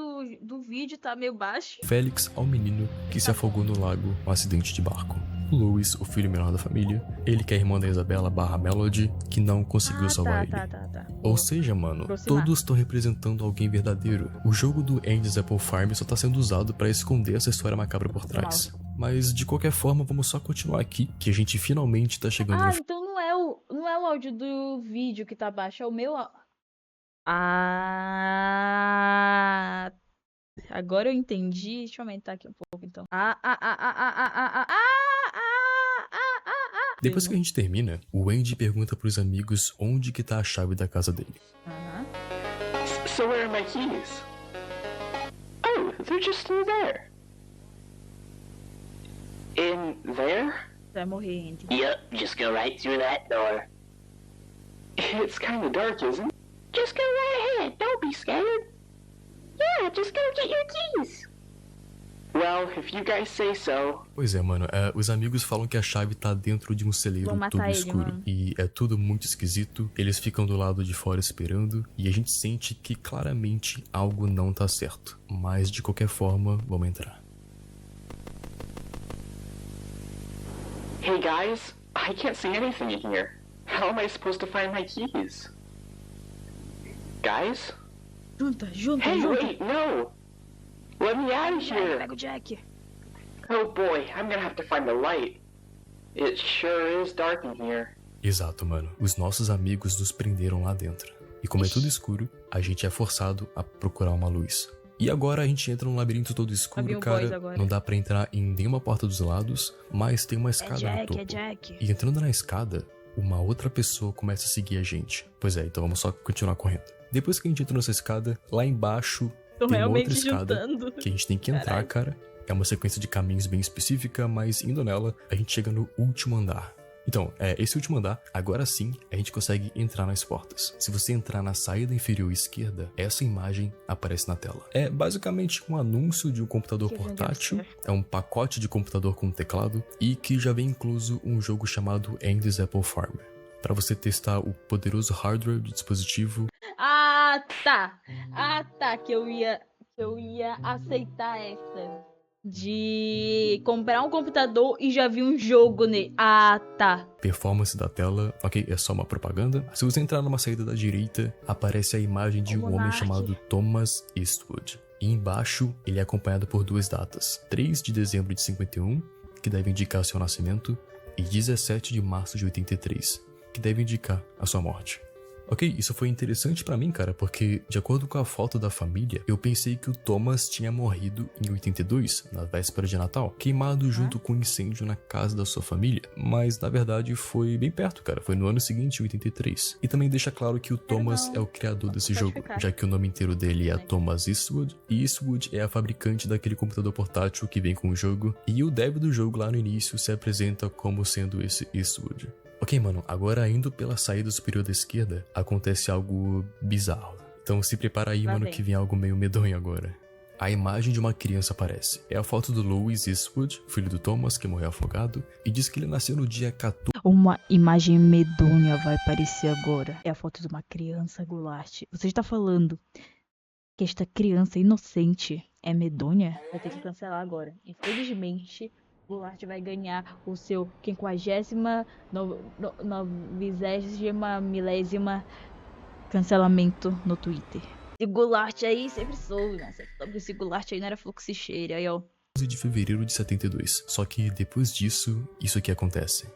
[SPEAKER 1] do vídeo tá meio baixo.
[SPEAKER 2] Felix ao menino que se afogou no lago no acidente de barco. O Louis, o filho menor da família, ele que é a irmã da Isabela / Melody, que não conseguiu salvar ele.
[SPEAKER 1] Tá.
[SPEAKER 2] Ou seja, mano,
[SPEAKER 1] Aproximar.
[SPEAKER 2] todos estão representando alguém verdadeiro. O jogo do Andy's Apple Farm só tá sendo usado pra esconder essa história macabra por trás. Mas de qualquer forma, vamos só continuar aqui, que a gente finalmente tá chegando no
[SPEAKER 1] Então não é o áudio do vídeo que tá baixo, é o meu. Agora eu entendi. Deixa eu aumentar aqui um pouco, então.
[SPEAKER 2] Depois que a gente termina, o Andy pergunta pros amigos onde que tá a chave da casa dele.
[SPEAKER 5] So where are my keys? Oh, they're just through there. In there?
[SPEAKER 1] Vai morrer, Andy.
[SPEAKER 5] Yep, just go right through that door. It's kinda dark, isn't it? Just go right ahead, don't be scared. Yeah, just go get your keys. Well, if you guys say so.
[SPEAKER 2] Pois é, mano, os amigos falam que a chave tá dentro de um celeiro
[SPEAKER 1] Vou matar
[SPEAKER 2] todo
[SPEAKER 1] ele,
[SPEAKER 2] escuro.
[SPEAKER 1] mano.
[SPEAKER 2] E é tudo muito esquisito, eles ficam do lado de fora esperando, e a gente sente que claramente algo não tá certo. Mas de qualquer forma, vamos entrar.
[SPEAKER 5] Hey guys, I can't see anything in here. How am I supposed to find my keys? Guys?
[SPEAKER 1] Junta.
[SPEAKER 5] Hey, wait, no! Let me out of here!
[SPEAKER 1] Pega o Jack.
[SPEAKER 5] Oh boy, I'm gonna have to find a light. It sure is dark in here.
[SPEAKER 2] Exato, mano. Os nossos amigos nos prenderam lá dentro. E como é tudo escuro, a gente é forçado a procurar uma luz. E agora a gente entra num labirinto todo escuro, cara. Não dá pra entrar em nenhuma porta dos lados, mas tem uma escada no topo.
[SPEAKER 1] Jack.
[SPEAKER 2] E entrando na escada, uma outra pessoa começa a seguir a gente. Pois é, então vamos só continuar correndo. Depois que a gente entra nessa escada, lá embaixo
[SPEAKER 1] Tô
[SPEAKER 2] tem uma
[SPEAKER 1] realmente
[SPEAKER 2] outra escada
[SPEAKER 1] juntando.
[SPEAKER 2] que a gente tem que entrar, cara. É uma sequência de caminhos bem específica, mas indo nela, a gente chega no último andar. Então, esse último andar, agora sim, a gente consegue entrar nas portas. Se você entrar na saída inferior esquerda, essa imagem aparece na tela. É basicamente um anúncio de um computador portátil, é um pacote de computador com teclado e que já vem incluso um jogo chamado Andy's Apple Farm, para você testar o poderoso hardware do dispositivo.
[SPEAKER 1] Tá, que eu ia aceitar essa de comprar um computador e já vi um jogo nele. Tá.
[SPEAKER 2] Performance da tela, ok, é só uma propaganda. Se você entrar numa saída da direita, aparece a imagem de um homem chamado Thomas Eastwood. E embaixo, ele é acompanhado por duas datas. 3 de dezembro de 51, que deve indicar seu nascimento, e 17 de março de 83, que deve indicar a sua morte. Ok, isso foi interessante pra mim, cara, porque, de acordo com a foto da família, eu pensei que o Thomas tinha morrido em 82, na véspera de Natal, queimado junto com um incêndio na casa da sua família, mas na verdade foi bem perto, cara, foi no ano seguinte, em 83. E também deixa claro que o Thomas é o criador desse jogo, já que o nome inteiro dele é Thomas Eastwood, e Eastwood é a fabricante daquele computador portátil que vem com o jogo, e o dev do jogo lá no início se apresenta como sendo esse Eastwood. Ok, mano, agora indo pela saída superior da esquerda, acontece algo bizarro. Então se prepara aí, mano, que vem algo meio medonho agora. A imagem de uma criança aparece. É a foto do Louis Eastwood, filho do Thomas, que morreu afogado, e diz que ele nasceu no dia 14...
[SPEAKER 1] Uma imagem medonha vai aparecer agora. É a foto de uma criança, Goulart. Você está falando que esta criança inocente é medonha? Vai ter que cancelar agora. Infelizmente... Goulart vai ganhar o seu 50ª, 90ª, milésima cancelamento no Twitter. Esse Goulart aí sempre soube, né? Esse Goulart aí não era fluxicheira, aí ó.
[SPEAKER 2] de fevereiro de 72. Só que depois disso, isso aqui acontece.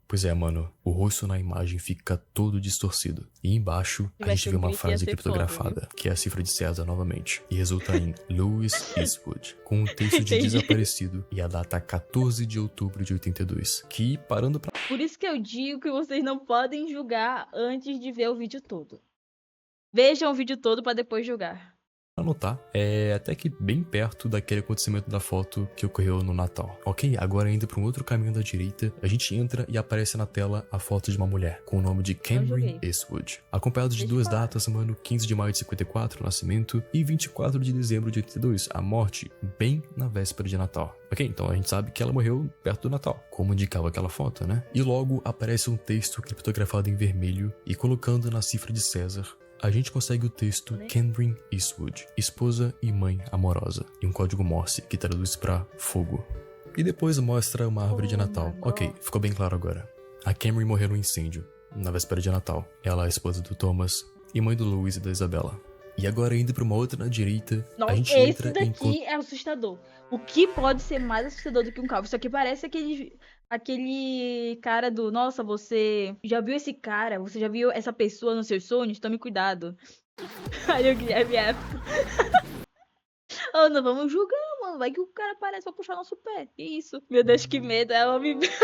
[SPEAKER 2] Pois é, mano, o rosto na imagem fica todo distorcido. E embaixo, a gente vê uma frase criptografada, que é a cifra de César novamente. E resulta em Louis Eastwood, com um texto de desaparecido e a data 14 de outubro de 82. Que, parando pra...
[SPEAKER 1] Por isso que eu digo que vocês não podem julgar antes de ver o vídeo todo. Vejam o vídeo todo pra depois julgar.
[SPEAKER 2] Anotar, é até que bem perto daquele acontecimento da foto que ocorreu no Natal. Ok, agora indo para um outro caminho da direita, a gente entra e aparece na tela a foto de uma mulher, com o nome de Camryn Eastwood. Acompanhado de duas datas, mano, 15 de maio de 54, o nascimento, e 24 de dezembro de 82, a morte, bem na véspera de Natal. Ok, então a gente sabe que ela morreu perto do Natal, como indicava aquela foto, né? E logo aparece um texto criptografado em vermelho e colocando na cifra de César, a gente consegue o texto Camryn Eastwood, esposa e mãe amorosa, e um código Morse que traduz pra fogo. E depois mostra uma árvore de Natal.
[SPEAKER 1] my
[SPEAKER 2] Ok, ficou bem claro agora. A Camry morreu no incêndio, na véspera de Natal. Ela é a esposa do Thomas e mãe do Louis e da Isabela. E agora indo pra uma outra na direita,
[SPEAKER 1] Nossa,
[SPEAKER 2] a gente
[SPEAKER 1] esse
[SPEAKER 2] entra em...
[SPEAKER 1] daqui é assustador. O que pode ser mais assustador do que um calvo? Isso aqui parece aquele cara do... Nossa, você já viu esse cara? Você já viu essa pessoa nos seus sonhos? Tome cuidado. Aí o Guilherme é... Oh, não vamos julgar, mano. Vai que o cara aparece pra puxar nosso pé. Que isso? Meu Deus, que medo. É homem branco.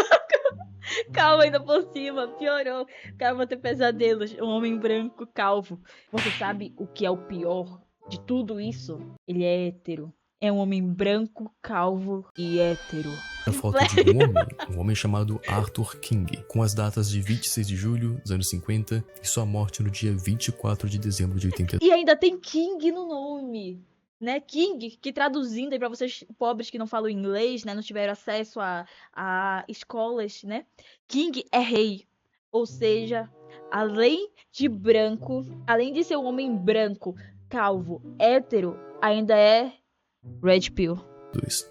[SPEAKER 1] Calma, ainda por cima. Piorou. O cara vai ter pesadelos. Um homem branco calvo. Você sabe o que é o pior de tudo isso? Ele é hétero. É um homem branco, calvo e hétero.
[SPEAKER 2] A foto de um homem chamado Arthur King, com as datas de 26 de julho dos anos 50 e sua morte no dia 24 de dezembro de 82.
[SPEAKER 1] E ainda tem King no nome. Né, King, que traduzindo aí pra vocês pobres que não falam inglês, né, não tiveram acesso a escolas, né, King é rei, ou seja, além de branco, além de ser um homem branco, calvo, hétero, ainda é Red Pill.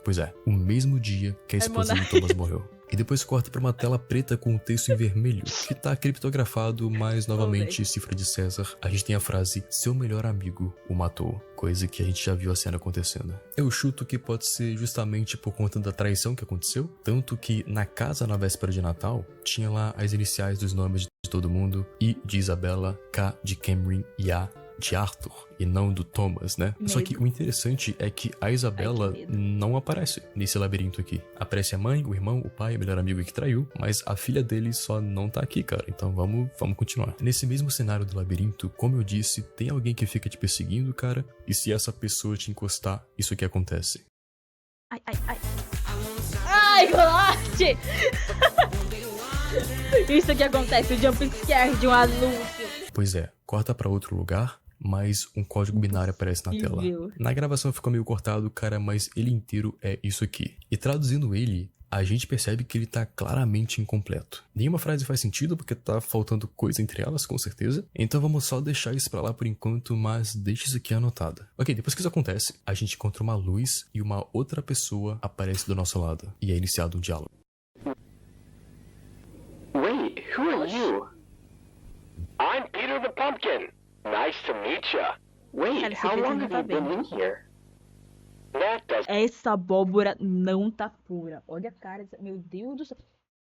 [SPEAKER 2] Pois é, o mesmo dia que a esposa do Thomas morreu. E depois corta pra uma tela preta com um texto em vermelho, que tá criptografado, mas novamente cifra de César. A gente tem a frase, seu melhor amigo o matou. Coisa que a gente já viu a cena acontecendo. Eu chuto que pode ser justamente por conta da traição que aconteceu. Tanto que na casa na véspera de Natal, tinha lá as iniciais dos nomes de todo mundo. I de Isabela, K de Cameron e A de Arthur, e não do Thomas, né? Só que o interessante é que a Isabela não aparece nesse labirinto aqui. Aparece a mãe, o irmão, o pai, o melhor amigo que traiu, mas a filha dele só não tá aqui, cara. Então vamos continuar. Nesse mesmo cenário do labirinto, como eu disse, tem alguém que fica te perseguindo, cara, e se essa pessoa te encostar, isso aqui acontece.
[SPEAKER 1] Ai, ai, ai. Ai, Golarte! Isso aqui acontece, o jump scare de um anúncio.
[SPEAKER 2] Pois é, corta pra outro lugar, mas um código binário aparece na tela. Na gravação ficou meio cortado, cara, mas ele inteiro é isso aqui. E traduzindo ele, a gente percebe que ele tá claramente incompleto. Nenhuma frase faz sentido porque tá faltando coisa entre elas, com certeza. Então vamos só deixar isso pra lá por enquanto, mas deixa isso aqui anotado. Ok, depois que isso acontece, a gente encontra uma luz e uma outra pessoa aparece do nosso lado. E é iniciado um diálogo.
[SPEAKER 5] Wait, who are you? I'm Peter the Pumpkin. Nice to meet ya. Wait, how long have you been in here? That does...
[SPEAKER 1] Essa abóbora não tá pura. Olha a cara, meu Deus do céu.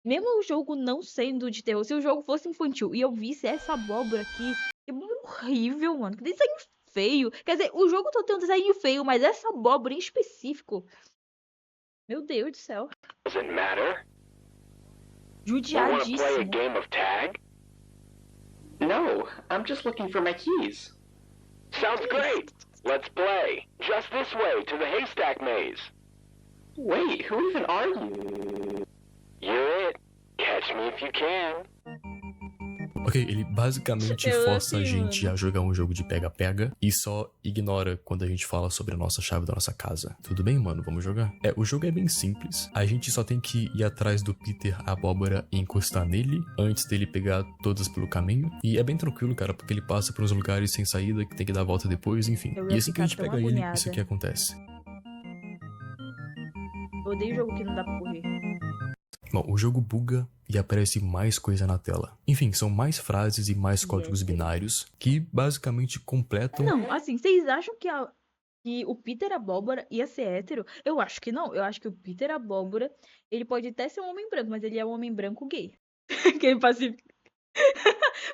[SPEAKER 1] Mesmo o jogo não sendo de terror, se o jogo fosse infantil e eu visse essa abóbora aqui, que horrível, mano. Que desenho feio. Quer dizer, o jogo todo tem um desenho feio, mas essa abóbora em específico. Meu Deus do céu.
[SPEAKER 5] Does it matter?
[SPEAKER 1] Judiadíssimo.
[SPEAKER 5] Play a game of tag? No, I'm just looking for my keys. Sounds great. Let's play. Just this way to the haystack maze. Wait, who even are you? You're it. Catch me if you can.
[SPEAKER 2] Ok, ele basicamente força a gente a jogar um jogo de pega-pega e só ignora quando a gente fala sobre a nossa chave da nossa casa. Tudo bem, mano? Vamos jogar? O jogo é bem simples. A gente só tem que ir atrás do Peter Abóbora e encostar nele antes dele pegar todas pelo caminho. E é bem tranquilo, cara, porque ele passa por uns lugares sem saída que tem que dar a volta depois, enfim. E assim que a gente pega ele, isso aqui acontece.
[SPEAKER 1] Eu odeio jogo que não dá pra correr.
[SPEAKER 2] Bom, o jogo buga e aparece mais coisa na tela. Enfim, são mais frases e mais códigos binários que basicamente completam...
[SPEAKER 1] Não, assim, vocês acham que o Peter Abóbora ia ser hétero? Eu acho que não. Eu acho que o Peter Abóbora, ele pode até ser um homem branco, mas ele é um homem branco gay. Que é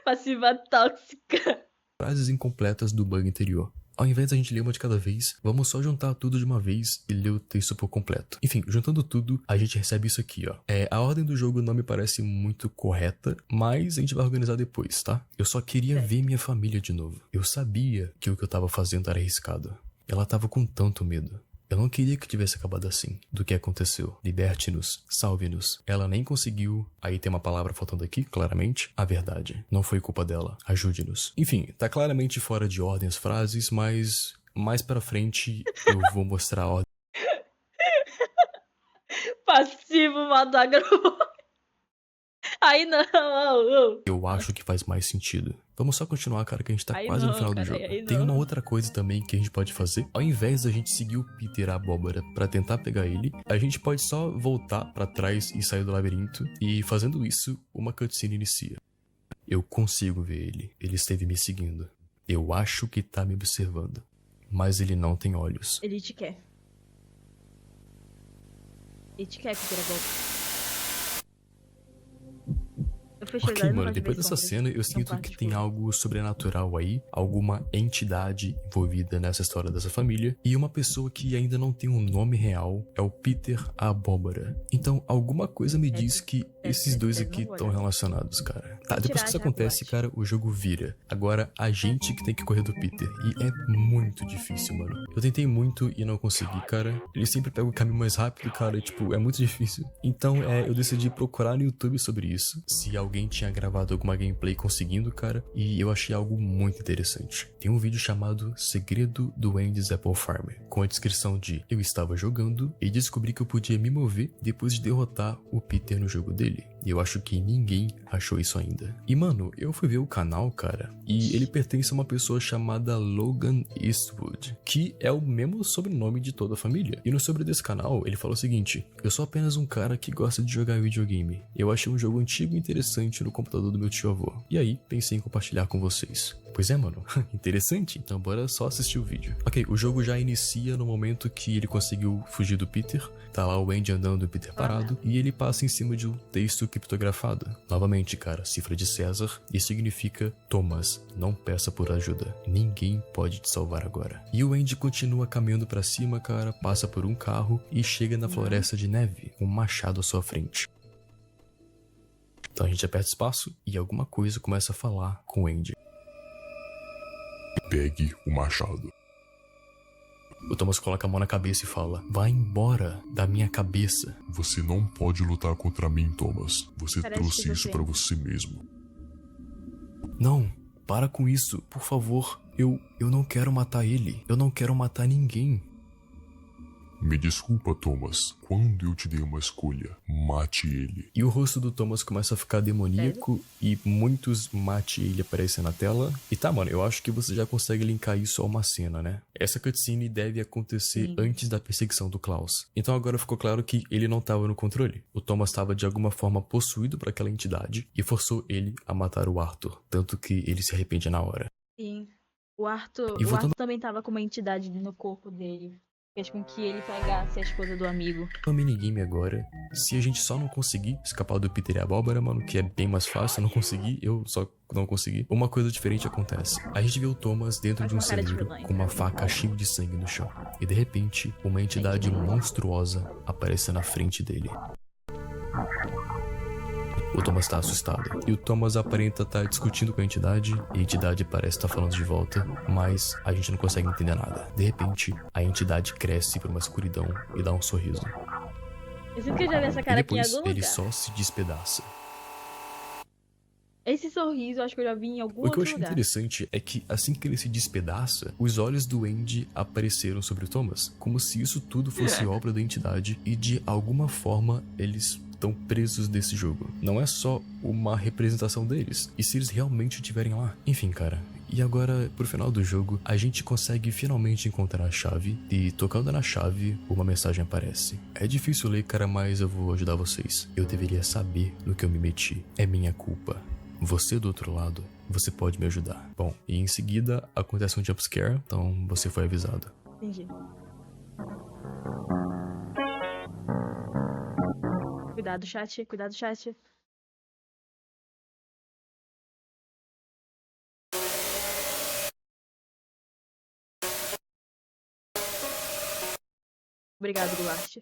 [SPEAKER 1] passiva tóxica.
[SPEAKER 2] Frases incompletas do bug anterior. Ao invés de a gente ler uma de cada vez, vamos só juntar tudo de uma vez e ler o texto por completo. Enfim, juntando tudo, a gente recebe isso aqui, ó. A ordem do jogo não me parece muito correta, mas a gente vai organizar depois, tá? Eu só queria ver minha família de novo. Eu sabia que o que eu tava fazendo era arriscado. Ela tava com tanto medo. Eu não queria que tivesse acabado assim, do que aconteceu. Liberte-nos, salve-nos. Ela nem conseguiu. Aí tem uma palavra faltando aqui, claramente. A verdade. Não foi culpa dela. Ajude-nos. Enfim, tá claramente fora de ordem as frases, mas mais pra frente eu vou mostrar a ordem.
[SPEAKER 1] Passivo Madagrô. Aí não.
[SPEAKER 2] Eu acho que faz mais sentido. Vamos só continuar, cara, que a gente tá
[SPEAKER 1] Aí
[SPEAKER 2] quase no
[SPEAKER 1] não,
[SPEAKER 2] final do
[SPEAKER 1] cara,
[SPEAKER 2] jogo.
[SPEAKER 1] aí
[SPEAKER 2] Tem
[SPEAKER 1] não.
[SPEAKER 2] uma outra coisa também que a gente pode fazer. Ao invés da gente seguir o Peter, a abóbora, pra tentar pegar ele, a gente pode só voltar pra trás e sair do labirinto. E fazendo isso, uma cutscene inicia. Eu consigo ver ele. Ele esteve me seguindo. Eu acho que tá me observando. Mas ele não tem olhos.
[SPEAKER 1] Ele te quer. Ele te quer, Peter Abóbora. Eu fechei os
[SPEAKER 2] Ok,
[SPEAKER 1] olhos, não
[SPEAKER 2] mano,
[SPEAKER 1] gosto de
[SPEAKER 2] depois
[SPEAKER 1] ver
[SPEAKER 2] dessa
[SPEAKER 1] sombras.
[SPEAKER 2] cena eu
[SPEAKER 1] Não
[SPEAKER 2] sinto
[SPEAKER 1] quarto
[SPEAKER 2] que tem
[SPEAKER 1] escuro.
[SPEAKER 2] algo sobrenatural aí, alguma entidade envolvida nessa história dessa família, e uma pessoa que ainda não tem um nome real é o Peter a Abóbora. Então, alguma coisa me diz que esses dois aqui estão relacionados, cara. Tá, depois que isso acontece, cara, o jogo vira. Agora, a gente que tem que correr do Peter, e é muito difícil, mano. Eu tentei muito e não consegui, cara. Ele sempre pega o caminho mais rápido, cara, e, tipo, é muito difícil. Então, eu decidi procurar no YouTube sobre isso, se alguém tinha gravado alguma gameplay conseguindo, cara, e eu achei algo muito interessante. Tem um vídeo chamado Segredo do Andy's Apple Farm, com a descrição de: eu estava jogando e descobri que eu podia me mover depois de derrotar o Peter no jogo dele. E eu acho que ninguém achou isso ainda. E mano, eu fui ver o canal, cara, e ele pertence a uma pessoa chamada Logan Eastwood, que é o mesmo sobrenome de toda a família. E no sobre desse canal, ele fala o seguinte: eu sou apenas um cara que gosta de jogar videogame. Eu achei um jogo antigo e interessante no computador do meu tio-avô. E aí, pensei em compartilhar com vocês. Pois é, mano, interessante, então bora só assistir o vídeo. Ok, o jogo já inicia no momento que ele conseguiu fugir do Peter. Tá lá o Andy andando e o Peter parado, e ele passa em cima de um texto criptografado. Novamente, cara, cifra de César, e significa: Thomas, não peça por ajuda. Ninguém pode te salvar agora. E o Andy continua caminhando pra cima, cara, passa por um carro e chega na floresta de neve, com um machado à sua frente. Então a gente aperta espaço e alguma coisa começa a falar com o Andy.
[SPEAKER 9] Pegue o machado.
[SPEAKER 2] O Thomas coloca a mão na cabeça e fala: vai embora da minha cabeça.
[SPEAKER 9] Você não pode lutar contra mim, Thomas. Você
[SPEAKER 1] Parece
[SPEAKER 9] trouxe
[SPEAKER 1] que
[SPEAKER 9] isso
[SPEAKER 1] você-
[SPEAKER 9] pra você mesmo.
[SPEAKER 2] Não, para com isso, por favor. Eu não quero matar ele. Eu não quero matar ninguém.
[SPEAKER 9] Me desculpa, Thomas. Quando eu te dei uma escolha, mate ele.
[SPEAKER 2] E o rosto do Thomas começa a ficar demoníaco e muitos mate ele aparecem na tela. E tá, mano, eu acho que você já consegue linkar isso a uma cena, né? Essa cutscene deve acontecer antes da perseguição do Klaus. Então agora ficou claro que ele não tava no controle. O Thomas estava de alguma forma possuído por aquela entidade e forçou ele a matar o Arthur. Tanto que ele se arrepende na hora.
[SPEAKER 1] Sim. O Arthur,
[SPEAKER 2] E
[SPEAKER 1] o
[SPEAKER 2] voltando-
[SPEAKER 1] Arthur também tava com uma entidade no corpo dele. Fez com que ele pegasse a esposa do amigo.
[SPEAKER 2] No minigame agora, se a gente só não conseguir escapar do Peter e a Abóbora, mano, que é bem mais fácil, eu não consegui, eu só não consegui, uma coisa diferente acontece. A gente vê o Thomas dentro de um
[SPEAKER 1] Faz uma cara de
[SPEAKER 2] cilindro
[SPEAKER 1] vilão,
[SPEAKER 2] com uma
[SPEAKER 1] cara.
[SPEAKER 2] faca cheia de sangue no chão. E de repente, uma entidade monstruosa aparece na frente dele. O Thomas tá assustado. E o Thomas aparenta estar discutindo com a entidade. E a entidade parece estar falando de volta. Mas a gente não consegue entender nada. De repente, a entidade cresce por uma escuridão e dá um sorriso.
[SPEAKER 1] Eu sinto que eu já vi essa
[SPEAKER 2] E
[SPEAKER 1] cara aqui em
[SPEAKER 2] depois
[SPEAKER 1] algum
[SPEAKER 2] ele
[SPEAKER 1] lugar.
[SPEAKER 2] só se despedaça.
[SPEAKER 1] Esse sorriso eu acho que eu já vi em algum
[SPEAKER 2] O que eu
[SPEAKER 1] outro
[SPEAKER 2] achei
[SPEAKER 1] lugar.
[SPEAKER 2] interessante é que assim que ele se despedaça, os olhos do Andy apareceram sobre o Thomas, como se isso tudo fosse obra da entidade e de alguma forma eles estão presos desse jogo. Não é só uma representação deles, e se eles realmente estiverem lá. Enfim, cara. E agora, pro final do jogo, a gente consegue finalmente encontrar a chave, e tocando na chave, uma mensagem aparece. É difícil ler, cara, mas eu vou ajudar vocês. Eu deveria saber no que eu me meti. É minha culpa. Você do outro lado, você pode me ajudar. Bom, e em seguida acontece um jumpscare, então você foi avisado.
[SPEAKER 1] Entendi. Cuidado, chat. Cuidado, chat. Obrigado, Goulart.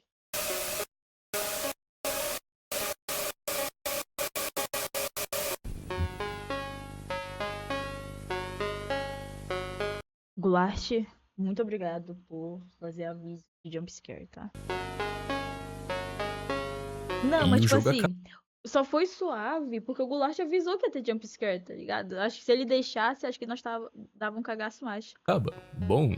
[SPEAKER 1] Goulart, muito obrigado por fazer aviso de jumpscare, tá? Não,
[SPEAKER 2] E
[SPEAKER 1] mas
[SPEAKER 2] o
[SPEAKER 1] tipo
[SPEAKER 2] jogo
[SPEAKER 1] assim, só foi suave porque o Goulart avisou que ia ter jumpscare, tá ligado? Acho que se ele deixasse, acho que nós dava um cagaço mais.
[SPEAKER 2] Acaba. Bom,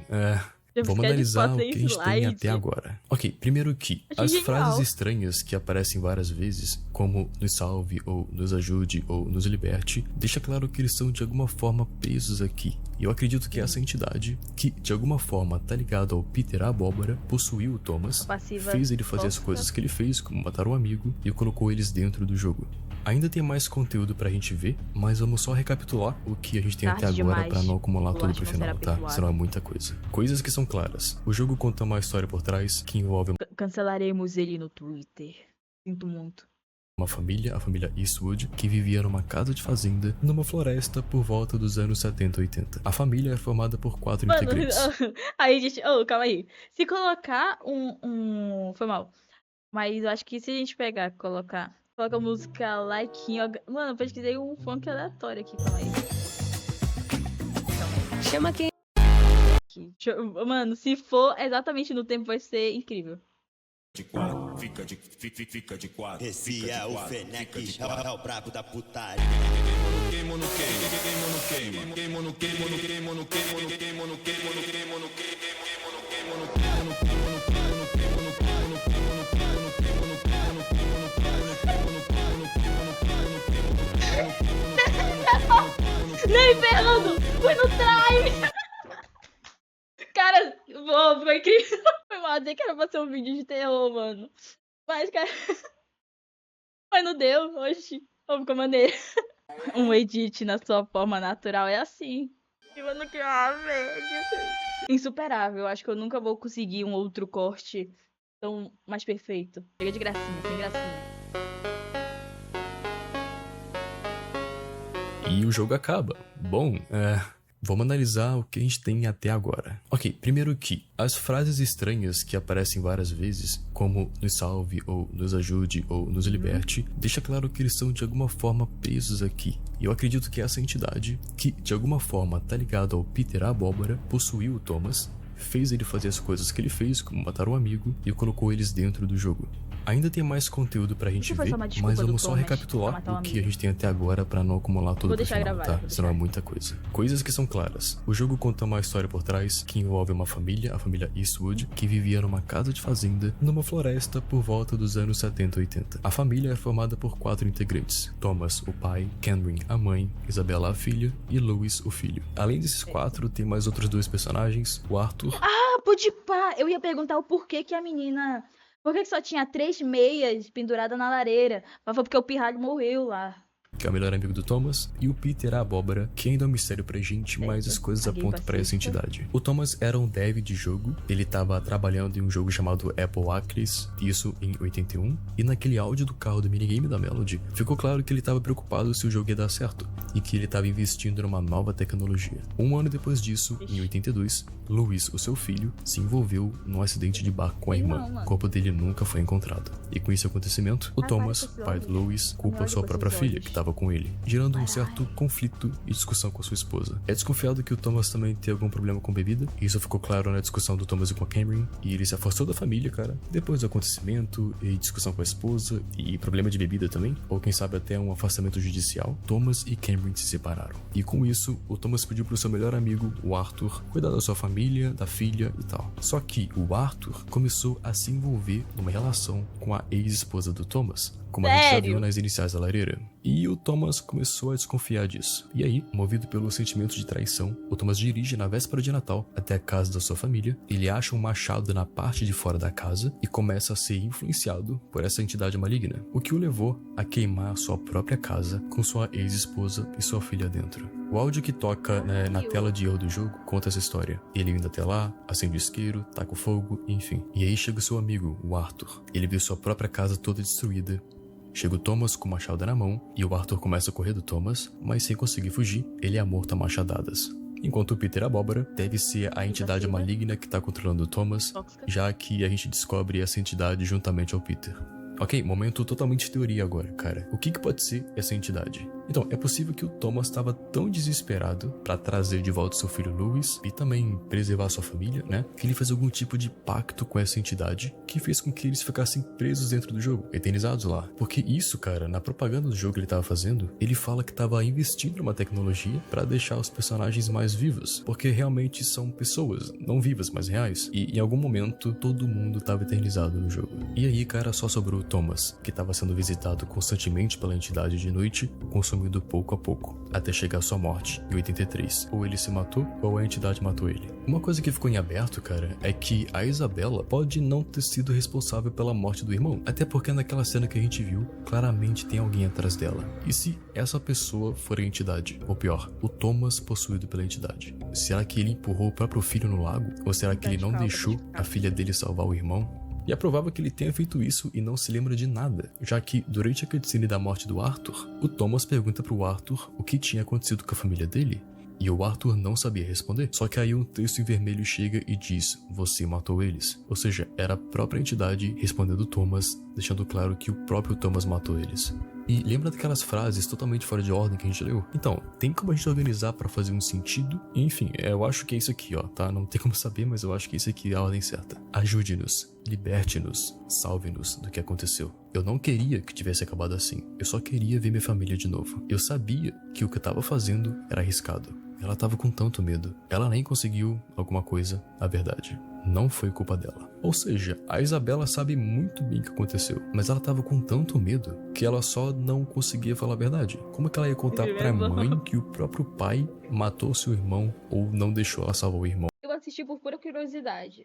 [SPEAKER 2] Vamos analisar o que a gente tem até agora. Ok, primeiro que as frases estranhas que aparecem várias vezes, como nos salve, ou nos ajude, ou nos liberte, deixa claro que eles são de alguma forma presos aqui. E eu acredito que essa entidade, que de alguma forma tá ligada ao Peter a Abóbora, possuiu o Thomas, fez ele fazer as coisas que ele fez, como matar um amigo, e colocou eles dentro do jogo. Ainda tem mais conteúdo pra gente ver, mas vamos só recapitular o que a gente tem até agora pra não acumular tudo pro final, tá? Senão é muita coisa. Coisas que são claras. O jogo conta uma história por trás que envolve
[SPEAKER 1] Cancelaremos ele no Twitter. Sinto muito.
[SPEAKER 2] Uma família, a família Eastwood, que vivia numa casa de fazenda, numa floresta por volta dos anos 70 e 80. A família é formada por 4 integrantes.
[SPEAKER 1] Aí, gente, calma aí. Se colocar Foi mal. Mas eu acho que se a gente coloca a música Like Yoga... Mano, eu pesquisei um funk aleatório aqui, calma aí.
[SPEAKER 10] Chama quem?
[SPEAKER 1] Mano, se for exatamente no tempo, vai ser incrível.
[SPEAKER 11] De quatro, fica de quatro. Esse é o Fênix, é o brabo da putaria. Queimo no queimo, queimo no queimo, queimo no queimo, queimo no queimo, queimo no queimo, queimo no
[SPEAKER 1] Nem ferrando! Foi no Drive! Cara, ficou incrível. Foi mal dizer que era pra ser um vídeo de terror, mano. Mas, cara... Mas não deu, oxi. Ficou maneiro. Um edit na sua forma natural é assim. Eu não quero ver. Insuperável. Acho que eu nunca vou conseguir um outro corte tão mais perfeito. Chega de gracinha, sem gracinha.
[SPEAKER 2] E o jogo acaba. Bom, vamos analisar o que a gente tem até agora. Ok, primeiro que as frases estranhas que aparecem várias vezes, como nos salve, ou nos ajude, ou nos liberte, deixa claro que eles são de alguma forma presos aqui. E eu acredito que essa entidade, que de alguma forma tá ligada ao Peter a Abóbora, possuiu o Thomas, fez ele fazer as coisas que ele fez, como matar um amigo, e colocou eles dentro do jogo. Ainda tem mais conteúdo pra gente ver, mas vamos só recapitular o que a gente tem até agora pra não acumular tudo pro final, tá? Senão é muita coisa. Coisas que são claras. O jogo conta uma história por trás que envolve uma família, a família Eastwood, que vivia numa casa de fazenda, numa floresta por volta dos anos 70 e 80. A família é formada por 4 integrantes. Thomas, o pai, Cameron, a mãe, Isabella, a filha, e Louis, o filho. Além desses 4, tem mais outros 2 personagens, o Arthur...
[SPEAKER 1] Pode pá! Eu ia perguntar o porquê que a menina... Por que só tinha 3 meias penduradas na lareira? Mas foi porque o pirralho morreu lá.
[SPEAKER 2] Que é o melhor amigo do Thomas, e o Peter a Abóbora, que ainda é um mistério pra gente, mas as coisas apontam pra essa entidade. O Thomas era um dev de jogo, ele tava trabalhando em um jogo chamado Apple Arcades, isso em 81, e naquele áudio do carro do minigame da Melody, ficou claro que ele tava preocupado se o jogo ia dar certo, e que ele tava investindo numa nova tecnologia. Um ano depois disso, em 82, Louis, o seu filho, se envolveu num acidente de barco com a irmã. O corpo dele nunca foi encontrado. E com esse acontecimento, o Thomas, pai do Louis, culpa sua própria filha, que tava com ele, gerando um certo conflito e discussão com sua esposa. É desconfiado que o Thomas também tem algum problema com bebida, e isso ficou claro na discussão do Thomas e com a Cameron, e ele se afastou da família, cara, depois do acontecimento, e discussão com a esposa, e problema de bebida também, ou quem sabe até um afastamento judicial. Thomas e Cameron se separaram. E com isso, o Thomas pediu pro seu melhor amigo, o Arthur, cuidar da sua família, da filha e tal. Só que o Arthur começou a se envolver numa relação com a ex-esposa do Thomas, como a gente já viu nas iniciais da lareira. E o Thomas começou a desconfiar disso. E aí, movido pelo sentimento de traição, o Thomas dirige na véspera de Natal até a casa da sua família. Ele acha um machado na parte de fora da casa e começa a ser influenciado por essa entidade maligna, o que o levou a queimar sua própria casa com sua ex-esposa e sua filha dentro. O áudio que toca na tela de erro do jogo conta essa história. Ele indo até lá, acende o isqueiro, taca o fogo, enfim. E aí chega o seu amigo, o Arthur. Ele vê sua própria casa toda destruída. Chega o Thomas com o machado na mão, e o Arthur começa a correr do Thomas, mas sem conseguir fugir, ele é morto a machadadas. Enquanto o Peter Abóbora deve ser a entidade maligna que tá controlando o Thomas, já que a gente descobre essa entidade juntamente ao Peter. Ok, momento totalmente teoria agora, cara. O que pode ser essa entidade? Então, é possível que o Thomas estava tão desesperado pra trazer de volta seu filho Louis e também preservar sua família, né? Que ele fez algum tipo de pacto com essa entidade que fez com que eles ficassem presos dentro do jogo, eternizados lá. Porque isso, cara, na propaganda do jogo que ele tava fazendo, ele fala que tava investindo numa tecnologia pra deixar os personagens mais vivos, porque realmente são pessoas, não vivas, mas reais. E em algum momento, todo mundo tava eternizado no jogo. E aí, cara, só sobrou o Thomas, que tava sendo visitado constantemente pela entidade de noite, consumido pouco a pouco, até chegar à sua morte, em 83. Ou ele se matou, ou a entidade matou ele. Uma coisa que ficou em aberto, cara, é que a Isabela pode não ter sido responsável pela morte do irmão, até porque naquela cena que a gente viu, claramente tem alguém atrás dela. E se essa pessoa for a entidade? Ou pior, o Thomas possuído pela entidade? Será que ele empurrou o próprio filho no lago? Ou será que ele não deixou a filha dele salvar o irmão? E é provável que ele tenha feito isso e não se lembra de nada, já que, durante a cutscene da morte do Arthur, o Thomas pergunta pro Arthur o que tinha acontecido com a família dele, e o Arthur não sabia responder. Só que aí um texto em vermelho chega e diz, você matou eles. Ou seja, era a própria entidade respondendo Thomas, deixando claro que o próprio Thomas matou eles. E lembra daquelas frases totalmente fora de ordem que a gente leu? Então, tem como a gente organizar pra fazer um sentido? Enfim, eu acho que é isso aqui, ó, tá? Não tem como saber, mas eu acho que isso aqui é a ordem certa. Ajude-nos, liberte-nos, salve-nos do que aconteceu. Eu não queria que tivesse acabado assim. Eu só queria ver minha família de novo. Eu sabia que o que eu tava fazendo era arriscado. Ela tava com tanto medo. Ela nem conseguiu alguma coisa, a verdade. Não foi culpa dela. Ou seja, a Isabela sabe muito bem o que aconteceu, mas ela tava com tanto medo que ela só não conseguia falar a verdade. Como é que ela ia contar pra mãe que o próprio pai matou seu irmão ou não deixou ela salvar o irmão?
[SPEAKER 1] Eu assisti por pura curiosidade.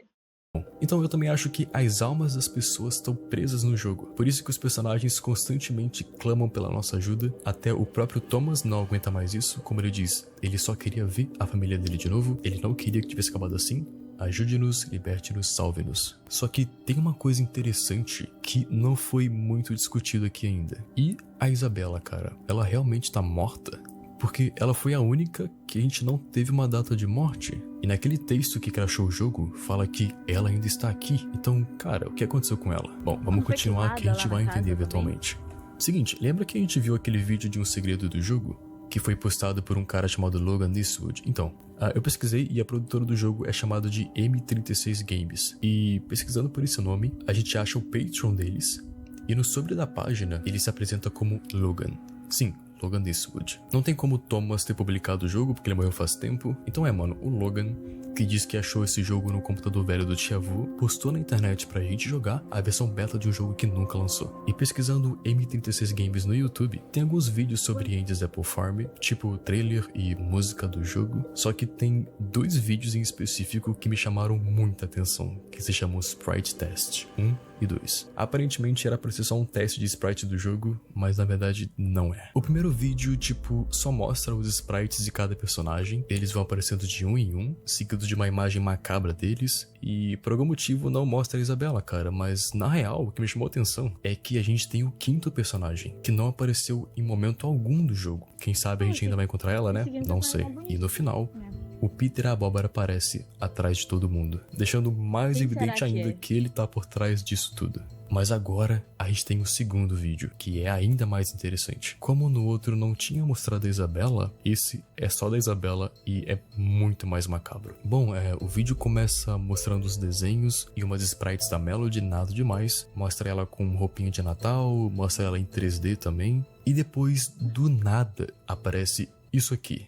[SPEAKER 2] Então eu também acho que as almas das pessoas estão presas no jogo. Por isso que os personagens constantemente clamam pela nossa ajuda. Até o próprio Thomas não aguenta mais isso. Como ele diz, ele só queria ver a família dele de novo. Ele não queria que tivesse acabado assim. Ajude-nos, liberte-nos, salve-nos. Só que tem uma coisa interessante que não foi muito discutido aqui ainda. E a Isabela, cara, ela realmente tá morta? Porque ela foi a única que a gente não teve uma data de morte. E naquele texto que crashou o jogo, fala que ela ainda está aqui. Então, cara, o que aconteceu com ela? Bom, vamos continuar que a gente vai entender eventualmente. Seguinte, lembra que a gente viu aquele vídeo de um segredo do jogo? Que foi postado por um cara chamado Logan Eastwood? Então, eu pesquisei e a produtora do jogo é chamada de M36 Games. E pesquisando por esse nome, a gente acha o Patreon deles. E no sobre da página, ele se apresenta como Logan. Sim, Logan Eastwood. Não tem como o Thomas ter publicado o jogo, porque ele morreu faz tempo. Então mano, o Logan, que diz que achou esse jogo no computador velho do Tiavu, postou na internet pra gente jogar a versão beta de um jogo que nunca lançou. E pesquisando M36 Games no YouTube, tem alguns vídeos sobre Andy's Apple Farm, tipo trailer e música do jogo, só que tem 2 vídeos em específico que me chamaram muita atenção, que se chamam Sprite Test 1 e 2. Aparentemente era pra ser só um teste de sprite do jogo, mas na verdade não é. O primeiro vídeo, tipo, só mostra os sprites de cada personagem, eles vão aparecendo de um em um, seguido de uma imagem macabra deles, e por algum motivo não mostra a Isabela, cara, mas na real, o que me chamou a atenção é que a gente tem o 5º personagem, que não apareceu em momento algum do jogo. Quem sabe a gente ainda vai encontrar ela, né? Não sei. E no final, o Peter Abóbora aparece atrás de todo mundo, deixando mais evidente ainda que ele tá por trás disso tudo. Mas agora a gente tem o 2º vídeo, que é ainda mais interessante. Como no outro não tinha mostrado a Isabela, esse é só da Isabela e é muito mais macabro. Bom, o vídeo começa mostrando os desenhos e umas sprites da Melody, nada demais. Mostra ela com roupinha de Natal, mostra ela em 3D também. E depois, do nada, aparece isso aqui.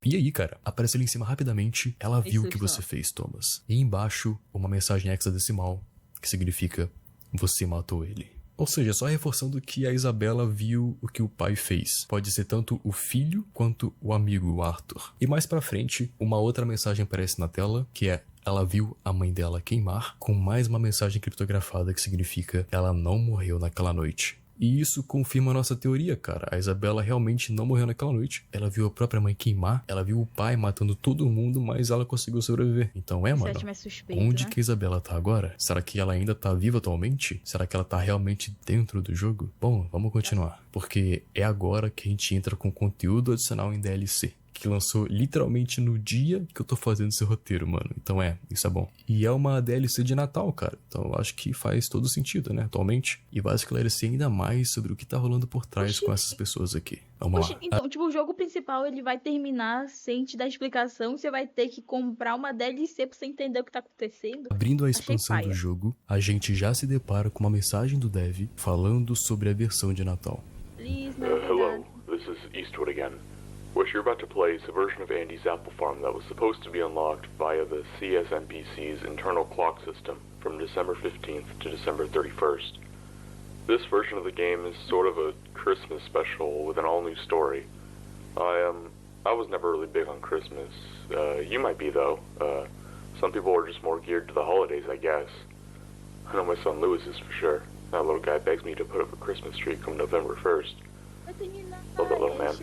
[SPEAKER 2] E aí, cara, aparece ali em cima rapidamente, ela viu o que você fez, Thomas. E embaixo, uma mensagem hexadecimal, que significa, você matou ele. Ou seja, só reforçando que a Isabela viu o que o pai fez. Pode ser tanto o filho, quanto o amigo, o Arthur. E mais pra frente, uma outra mensagem aparece na tela, que é, ela viu a mãe dela queimar, com mais uma mensagem criptografada que significa, ela não morreu naquela noite. E isso confirma a nossa teoria, cara. A Isabela realmente não morreu naquela noite. Ela viu a própria mãe queimar, ela viu o pai matando todo mundo, mas ela conseguiu sobreviver. Então mano, onde que a Isabela tá agora? Será que ela ainda tá viva atualmente? Será que ela tá realmente dentro do jogo? Bom, vamos continuar. Porque é agora que a gente entra com conteúdo adicional em DLC. que lançou literalmente no dia que eu tô fazendo esse roteiro, mano. Então isso é bom. E é uma DLC de Natal, cara. Então eu acho que faz todo sentido, né, atualmente. E vai esclarecer ainda mais sobre o que tá rolando por trás com essas pessoas aqui. Vamos lá.
[SPEAKER 1] Então, tipo, o jogo principal, ele vai terminar sem te dar explicação. Você vai ter que comprar uma DLC pra você entender o que tá acontecendo.
[SPEAKER 2] Abrindo a expansão do jogo, a gente já se depara com uma mensagem do dev falando sobre a versão de Natal.
[SPEAKER 3] Hello, this is Eastwood again. What you're about to play is a version of Andy's Apple Farm that was supposed to be unlocked via the CSNPC's internal clock system from December 15th to December 31st. This version of the game is sort of a Christmas special with an all-new story. I was never really big on Christmas. You might be, though. Some people are just more geared to the holidays, I guess. I know my son Lewis is for sure. That little guy begs me to put up a Christmas tree come November 1st. Love that little man.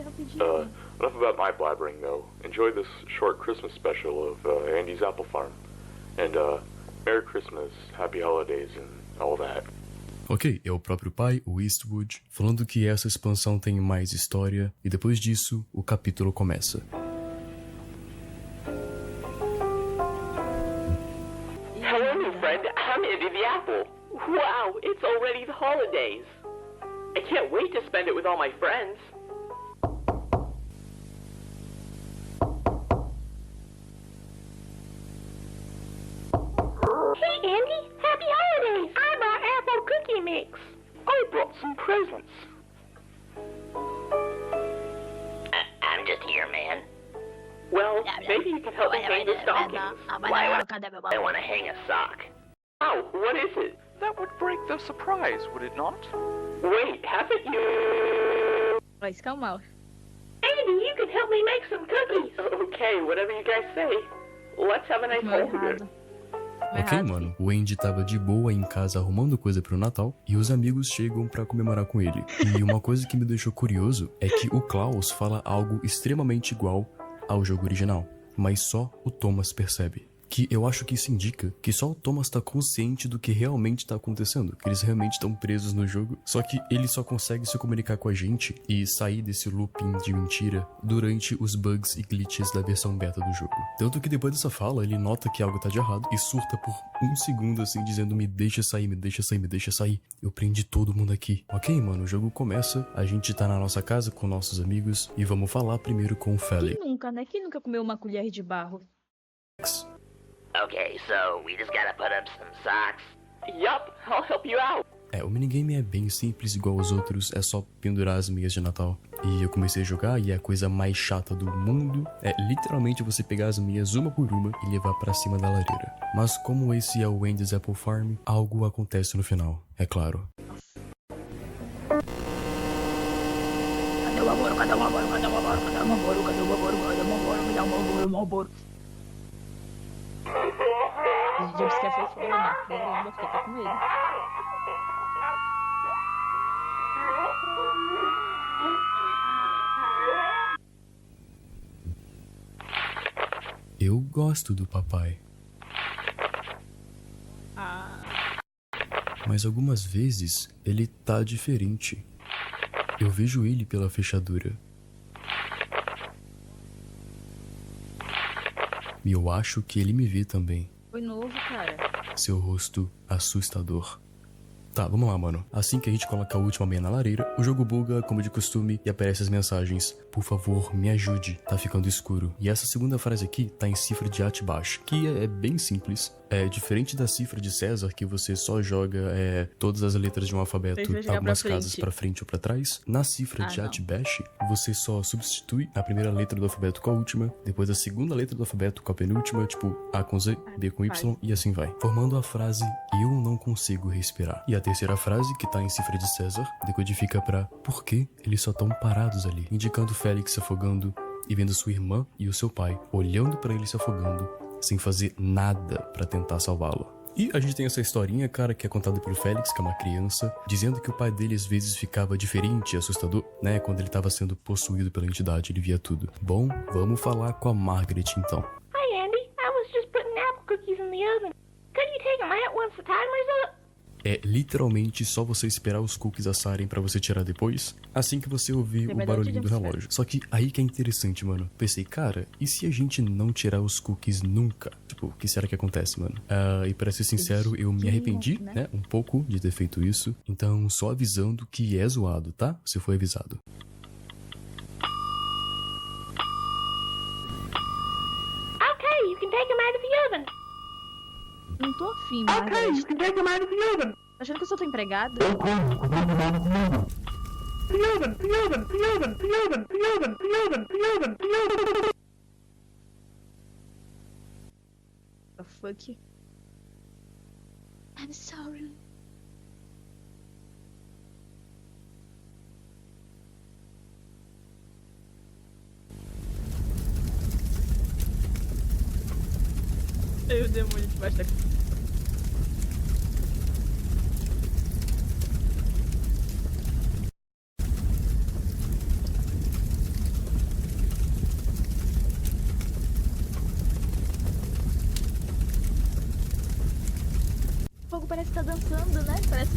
[SPEAKER 3] Enough about my blabbering, though. Enjoy this short Christmas special of Andy's Apple Farm. And, Merry Christmas, Happy Holidays, and all that.
[SPEAKER 2] Ok, é o próprio pai, o Eastwood, falando que essa expansão tem mais história, e depois disso, o capítulo começa.
[SPEAKER 5] Hello, new friend. I'm Andy the Apple. Wow, it's already the holidays. I can't wait to spend it with all my friends.
[SPEAKER 6] Hey, Andy. Happy holidays. I brought apple cookie mix.
[SPEAKER 5] I brought some presents. I'm just here, man. Well, maybe you can help me hang the stockings. I want to hang a sock. Oh, what is it?
[SPEAKER 4] That would break the surprise, would it not?
[SPEAKER 5] Wait, haven't you...
[SPEAKER 1] Vai se calmar.
[SPEAKER 6] Andy, you can help me make some cookies.
[SPEAKER 5] Okay, whatever you guys say. Let's have a nice holiday.
[SPEAKER 2] Ok, mano. O Andy tava de boa em casa arrumando coisa pro Natal e os amigos chegam pra comemorar com ele. E uma coisa que me deixou curioso é que o Klaus fala algo extremamente igual ao jogo original, mas só o Thomas percebe. Que eu acho que isso indica que só o Thomas tá consciente do que realmente tá acontecendo, que eles realmente estão presos no jogo, só que ele só consegue se comunicar com a gente e sair desse looping de mentira durante os bugs e glitches da versão beta do jogo. Tanto que depois dessa fala, ele nota que algo tá de errado e surta por um segundo assim, dizendo me deixa sair, me deixa sair, me deixa sair. Eu prendi todo mundo aqui. Ok, mano, o jogo começa, a gente tá na nossa casa com nossos amigos e vamos falar primeiro com o Felix.
[SPEAKER 1] Quem nunca, né? Quem nunca comeu uma colher de barro?
[SPEAKER 5] Okay, so we just gotta put up some socks. Yup, I'll help you out.
[SPEAKER 2] O minigame é bem simples, igual aos outros, é só pendurar as meias de Natal. E eu comecei a jogar e é a coisa mais chata do mundo é literalmente você pegar as meias uma por uma e levar pra cima da lareira. Mas como esse é o Andy's Apple Farm, algo acontece no final, é claro.
[SPEAKER 1] Cadê o amor? Cadê o amor? Cadê o amor? Cadê o amor? Cadê o amor? Cadê o amor? Cadê o amor? O jumpscare foi foda, né? Caramba, fiquei até com medo.
[SPEAKER 2] Eu gosto do papai. Mas algumas vezes ele tá diferente. Eu vejo ele pela fechadura. E eu acho que ele me vê também.
[SPEAKER 1] Foi novo, cara.
[SPEAKER 2] Seu rosto assustador. Tá, vamos lá, mano. Assim que a gente coloca a última meia na lareira, o jogo buga, como de costume, e aparecem as mensagens. Por favor, me ajude, tá ficando escuro. E essa segunda frase aqui tá em cifra de Atbash, que é bem simples. É diferente da cifra de César, que você só joga todas as letras de um alfabeto, algumas casas pra frente ou pra trás. Na cifra de Atbash, você só substitui a primeira letra do alfabeto com a última, depois a segunda letra do alfabeto com a penúltima, tipo A com Z, B com Y, e assim vai. Formando a frase, eu não consigo respirar. E a terceira frase, que tá em cifra de César, decodifica pra por que eles só tão parados ali, indicando Félix se afogando e vendo sua irmã e o seu pai olhando pra ele se afogando, sem fazer nada pra tentar salvá-lo. E a gente tem essa historinha, cara, que é contada pelo Félix, que é uma criança, dizendo que o pai dele às vezes ficava diferente e assustador, né? Quando ele tava sendo possuído pela entidade, ele via tudo. Bom, vamos falar com a Margaret então.
[SPEAKER 6] Hi, Andy. I was just putting apple cookies in the oven. Could you take them out once the timer's up?
[SPEAKER 2] É literalmente só você esperar os cookies assarem pra você tirar depois, assim que você ouvir o barulhinho do relógio. Só que aí que é interessante, mano. Pensei, cara, e se a gente não tirar os cookies nunca? Tipo, o que será que acontece, mano? E pra ser sincero, eu me arrependi, né? Um pouco de ter feito isso. Então, só avisando que é zoado, tá? Se foi avisado.
[SPEAKER 6] Okay, you can take him out of the oven.
[SPEAKER 1] Não tô afim, Margaret.
[SPEAKER 6] Okay, you can take him out of the oven.
[SPEAKER 1] Tá achando que eu sou tua empregada?
[SPEAKER 6] The oven, the oven, the oven, the oven, the oven, the oven, the oven, the oven.
[SPEAKER 1] The fuck? I'm sorry. Ai, o demônio debaixo da... O fogo parece que tá dançando, né? Parece...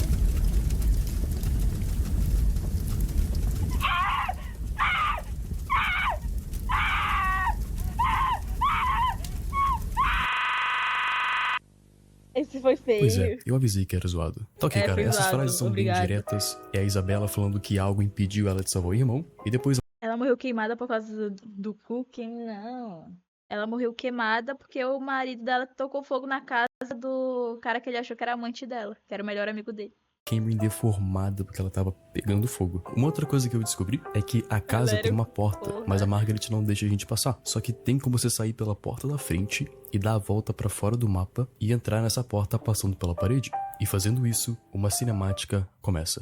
[SPEAKER 1] Esse foi feio.
[SPEAKER 2] Pois é, eu avisei que era zoado. Tá ok, cara, essas
[SPEAKER 1] zoado,
[SPEAKER 2] frases são
[SPEAKER 1] obrigado.
[SPEAKER 2] bem diretas. É a Isabela falando que algo impediu ela de salvar o irmão. E depois
[SPEAKER 1] Ela morreu queimada por causa do cookie? Não. Ela morreu queimada porque o marido dela tocou fogo na casa do cara que ele achou que era amante dela, que era o melhor amigo dele.
[SPEAKER 2] Cameron deformada porque ela tava pegando fogo. Uma outra coisa que eu descobri é que a casa
[SPEAKER 1] Sério?
[SPEAKER 2] tem uma porta,
[SPEAKER 1] Porra.
[SPEAKER 2] mas a Margaret não deixa a gente passar. Só que tem como você sair pela porta da frente e dar a volta pra fora do mapa e entrar nessa porta passando pela parede. E fazendo isso, uma cinemática começa.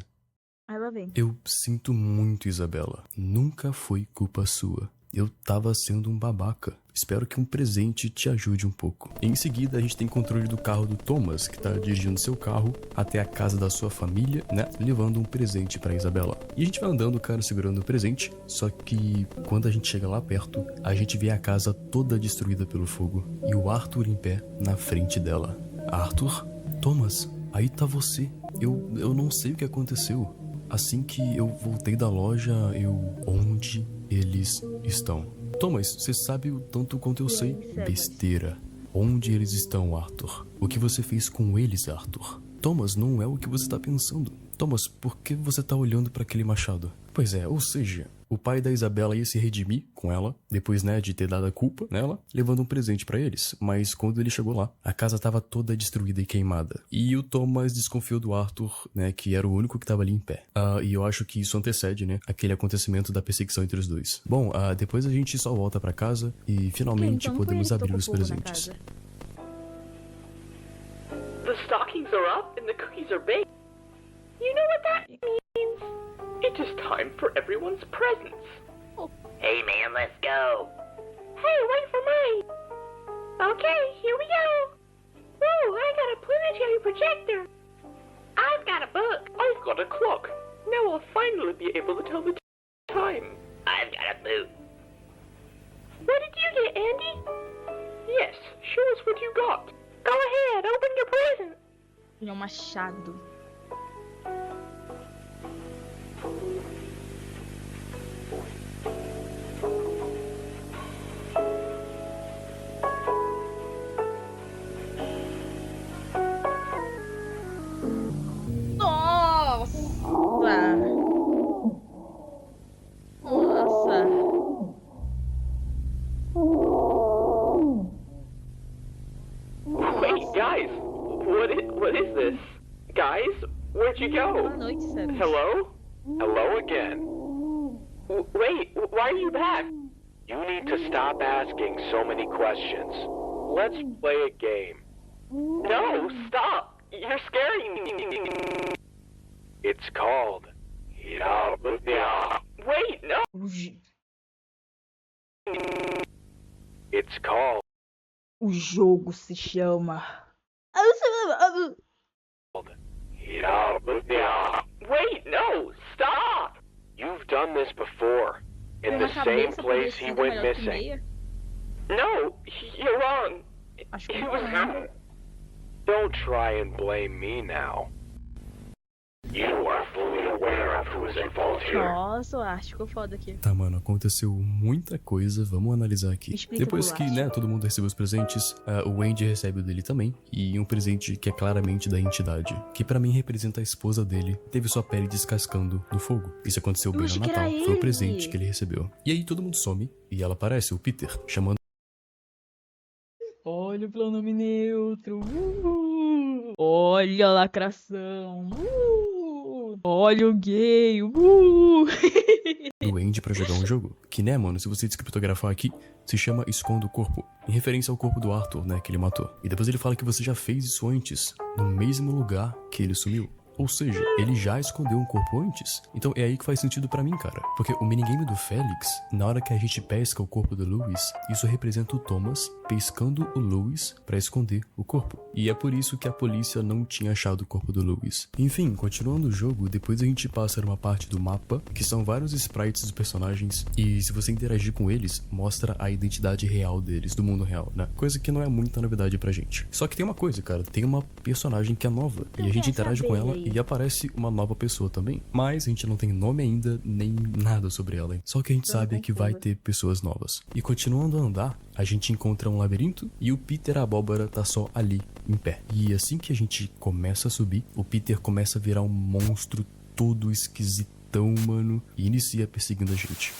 [SPEAKER 1] Aí ela vem.
[SPEAKER 2] Eu sinto muito, Isabela. Nunca foi culpa sua. Eu tava sendo um babaca. Espero que um presente te ajude um pouco. Em seguida, a gente tem controle do carro do Thomas, que tá dirigindo seu carro até a casa da sua família, né? Levando um presente pra Isabela. E a gente vai andando, cara, segurando o presente. Só que quando a gente chega lá perto, a gente vê a casa toda destruída pelo fogo. E o Arthur em pé na frente dela. Arthur? Thomas, aí tá você. Eu não sei o que aconteceu. Assim que eu voltei da loja, onde eles estão? Thomas, você sabe o tanto quanto eu sei? Besteira. Onde eles estão, Arthur? O que você fez com eles, Arthur? Thomas, não é o que você tá pensando. Thomas, por que você tá olhando pra aquele machado? Pois é, ou seja, o pai da Isabela ia se redimir com ela, depois, né, de ter dado a culpa nela, levando um presente pra eles. Mas quando ele chegou lá, a casa tava toda destruída e queimada. E o Thomas desconfiou do Arthur, né, que era o único que tava ali em pé. E eu acho que isso antecede, né, aquele acontecimento da perseguição entre os dois. Bom, depois a gente só volta pra casa e finalmente
[SPEAKER 1] Então não foi
[SPEAKER 2] podemos
[SPEAKER 1] ele que
[SPEAKER 2] abrir
[SPEAKER 1] tocou
[SPEAKER 2] os
[SPEAKER 1] fogo na
[SPEAKER 2] presentes.
[SPEAKER 1] casa.
[SPEAKER 4] The stockings are up and the cookies are baked. You know what that means? It is time for everyone's presents.
[SPEAKER 5] Hey man, let's go.
[SPEAKER 6] Hey, wait for me. Okay, here we go. Ooh, I got a planetary projector. I've got a book.
[SPEAKER 4] I've got a clock. Now I'll finally be able to tell the time.
[SPEAKER 5] I've got a boot.
[SPEAKER 6] What did you get, Andy?
[SPEAKER 4] Yes, show us what you got.
[SPEAKER 6] Go ahead, open your present.
[SPEAKER 1] Ele é um machado. Nossa! Nossa!
[SPEAKER 4] Wait, guys, what is this? Guys, where'd you
[SPEAKER 1] Boa
[SPEAKER 4] go?
[SPEAKER 1] noite, Sam.
[SPEAKER 3] Hello? Hello again.
[SPEAKER 4] Wait, why are you back?
[SPEAKER 3] You need to stop asking so many questions. Let's play a game.
[SPEAKER 4] No, stop! You're scaring me.
[SPEAKER 3] It's called
[SPEAKER 4] Wait, no!
[SPEAKER 3] It's called
[SPEAKER 1] O jogo se chama.
[SPEAKER 4] Wait, no! Stop!
[SPEAKER 3] You've done this before. In
[SPEAKER 1] Tem
[SPEAKER 3] the
[SPEAKER 1] uma
[SPEAKER 3] same
[SPEAKER 1] cabeça
[SPEAKER 3] place he
[SPEAKER 1] parecida
[SPEAKER 3] went
[SPEAKER 1] melhor que
[SPEAKER 3] missing.
[SPEAKER 1] meia.
[SPEAKER 4] No, you're wrong.
[SPEAKER 1] Acho que
[SPEAKER 4] He was
[SPEAKER 1] não.
[SPEAKER 3] Don't try and blame me now.
[SPEAKER 11] You are fully aware of who is involved here.
[SPEAKER 1] Nossa, o Art ficou foda aqui.
[SPEAKER 2] Tá, mano, aconteceu muita coisa, vamos analisar aqui.
[SPEAKER 1] Explica
[SPEAKER 2] Depois
[SPEAKER 1] pro
[SPEAKER 2] que,
[SPEAKER 1] Art.
[SPEAKER 2] né, todo mundo recebeu os presentes, o Andy recebe o dele também, e um presente que é claramente da entidade, que pra mim representa a esposa dele, teve sua pele descascando no fogo. Isso aconteceu bem
[SPEAKER 1] achei
[SPEAKER 2] no
[SPEAKER 1] que era
[SPEAKER 2] Natal, foi o
[SPEAKER 1] ele.
[SPEAKER 2] presente que ele recebeu. E aí todo mundo some, e ela aparece, o Peter, chamando
[SPEAKER 1] Olha o pronome neutro. Olha a lacração. Olha o gay.
[SPEAKER 2] do Andy pra jogar um jogo. Que, né, mano, se você descriptografar aqui, se chama Esconda o Corpo, em referência ao corpo do Arthur, né, que ele matou. E depois ele fala que você já fez isso antes, no mesmo lugar que ele sumiu. Ou seja, ele já escondeu um corpo antes. Então é aí que faz sentido pra mim, cara. Porque o minigame do Félix, na hora que a gente pesca o corpo do Lewis, isso representa o Thomas pescando o Lewis pra esconder o corpo. E é por isso que a polícia não tinha achado o corpo do Lewis. Enfim, continuando o jogo, depois a gente passa numa parte do mapa, que são vários sprites dos personagens, e se você interagir com eles, mostra a identidade real deles, do mundo real, né? Coisa que não é muita novidade pra gente. Só que tem uma coisa, cara, tem uma personagem que é nova, e a gente interage com ela e aparece uma nova pessoa também. Mas a gente não tem nome ainda, nem nada sobre ela. Só o que a gente sabe é que vai ter pessoas novas. E continuando a andar, a gente encontra um labirinto e o Peter Abóbora tá só ali, em pé. E assim que a gente começa a subir, o Peter começa a virar um monstro todo esquisitão, mano, e inicia perseguindo a gente.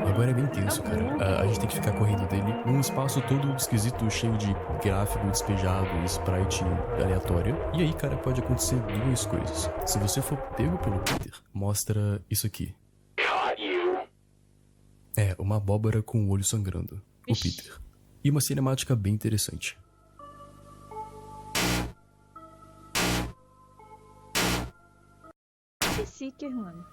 [SPEAKER 2] Agora é bem tenso, cara. A gente tem que ficar correndo dele num espaço todo esquisito, cheio de gráfico despejado, sprite aleatório. E aí, cara, pode acontecer duas coisas. Se você for pego pelo Peter, mostra isso aqui. É, uma abóbora com o olho sangrando. O Peter. E uma cinemática bem interessante.
[SPEAKER 1] Seeker, mano.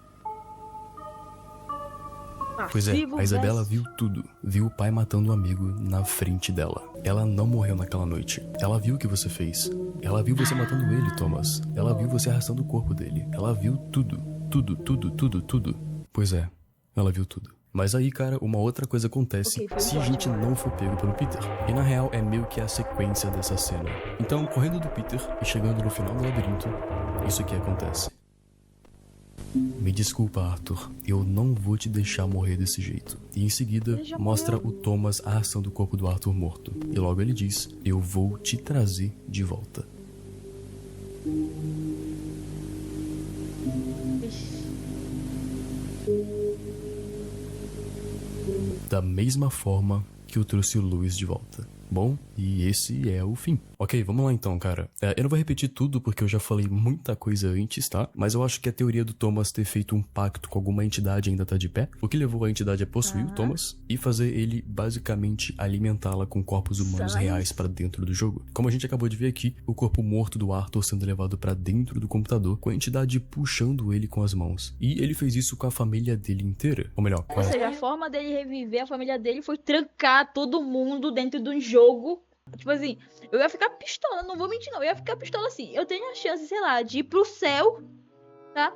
[SPEAKER 2] Pois é, a Isabela viu tudo. Viu o pai matando um amigo na frente dela. Ela não morreu naquela noite. Ela viu o que você fez. Ela viu você matando ele, Thomas. Ela viu você arrastando o corpo dele. Ela viu tudo. Tudo, tudo, tudo, tudo. Pois é, ela viu tudo. Mas aí, cara, uma outra coisa acontece se a gente não for pego pelo Peter. E na real é meio que a sequência dessa cena. Então, correndo do Peter e chegando no final do labirinto, isso aqui acontece. Me desculpa, Arthur. Eu não vou te deixar morrer desse jeito. E em seguida, mostra o Thomas arrastando o corpo do Arthur morto. E logo ele diz, eu vou te trazer de volta. Da mesma forma que eu trouxe o Lewis de volta. Bom, e esse é o fim. Ok, vamos lá então, cara. Eu não vou repetir tudo porque eu já falei muita coisa antes, tá? Mas eu acho que a teoria do Thomas ter feito um pacto com alguma entidade ainda tá de pé. O que levou a entidade a possuir o Thomas e fazer ele basicamente alimentá-la com corpos humanos reais pra dentro do jogo. Como a gente acabou de ver aqui, o corpo morto do Arthur sendo levado pra dentro do computador, com a entidade puxando ele com as mãos. E ele fez isso com a família dele inteira. Ou melhor, com
[SPEAKER 1] Ou seja, a forma dele reviver a família dele foi trancar todo mundo dentro de um jogo. Tipo assim, eu ia ficar pistola, não vou mentir não, eu ia ficar pistola assim. Eu tenho a chance, sei lá, de ir pro céu, tá?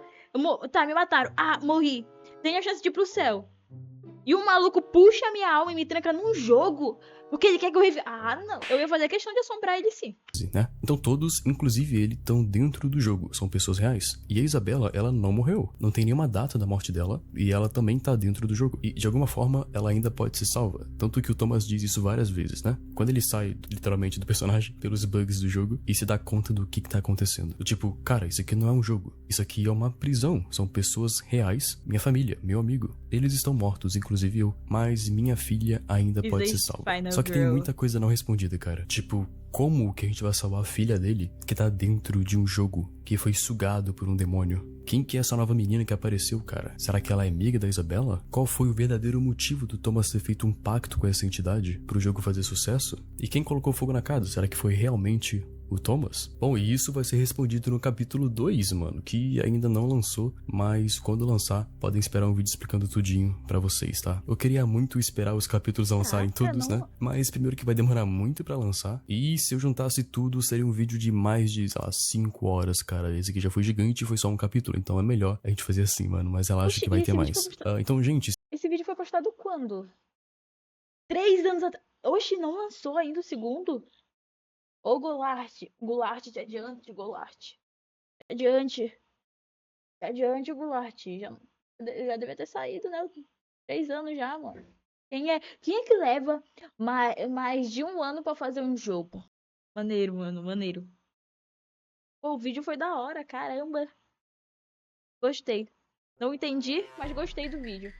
[SPEAKER 1] Tá, me mataram. Ah, morri. Tenho a chance de ir pro céu. E o maluco puxa a minha alma e me tranca num jogo porque ele quer que eu reviva. Ah, não. Eu ia fazer questão de assombrar ele sim.
[SPEAKER 2] Né? Então todos, inclusive ele, estão dentro do jogo. São pessoas reais. E a Isabela, ela não morreu. Não tem nenhuma data da morte dela. E ela também tá dentro do jogo. E de alguma forma, ela ainda pode ser salva. Tanto que o Thomas diz isso várias vezes, né? Quando ele sai, literalmente, do personagem, pelos bugs do jogo, e se dá conta do que tá acontecendo. Tipo, cara, isso aqui não é um jogo. Isso aqui é uma prisão. São pessoas reais. Minha família, meu amigo. Eles estão mortos, inclusive eu. Mas minha filha ainda pode ser salva. Só que tem muita coisa não respondida, cara. Tipo, como que a gente vai salvar a filha dele que tá dentro de um jogo que foi sugado por um demônio? Quem que é essa nova menina que apareceu, cara? Será que ela é amiga da Isabela? Qual foi o verdadeiro motivo do Thomas ter feito um pacto com essa entidade pro jogo fazer sucesso? E quem colocou fogo na casa? Será que foi realmente o Thomas? Bom, e isso vai ser respondido no capítulo 2, mano, que ainda não lançou, mas quando lançar, podem esperar um vídeo explicando tudinho pra vocês, tá? Eu queria muito esperar os capítulos lançarem todos, né? Mas primeiro que vai demorar muito pra lançar, e se eu juntasse tudo, seria um vídeo de mais de, sei lá, 5 horas, cara. Esse aqui já foi gigante e foi só um capítulo, então é melhor a gente fazer assim, mano, mas ela acha que vai ter mais. Então, gente...
[SPEAKER 1] Esse vídeo foi postado quando? 3 anos atrás. Oxi, não lançou ainda o segundo? Ô, Goulart, te adiante, Goulart. Adiante. Adiante, Goulart. Já deve ter saído, né? 3 anos já, mano. Quem é que leva mais de 1 ano pra fazer um jogo? Maneiro, mano, maneiro. Pô, o vídeo foi da hora, caramba. Gostei. Não entendi, mas gostei do vídeo.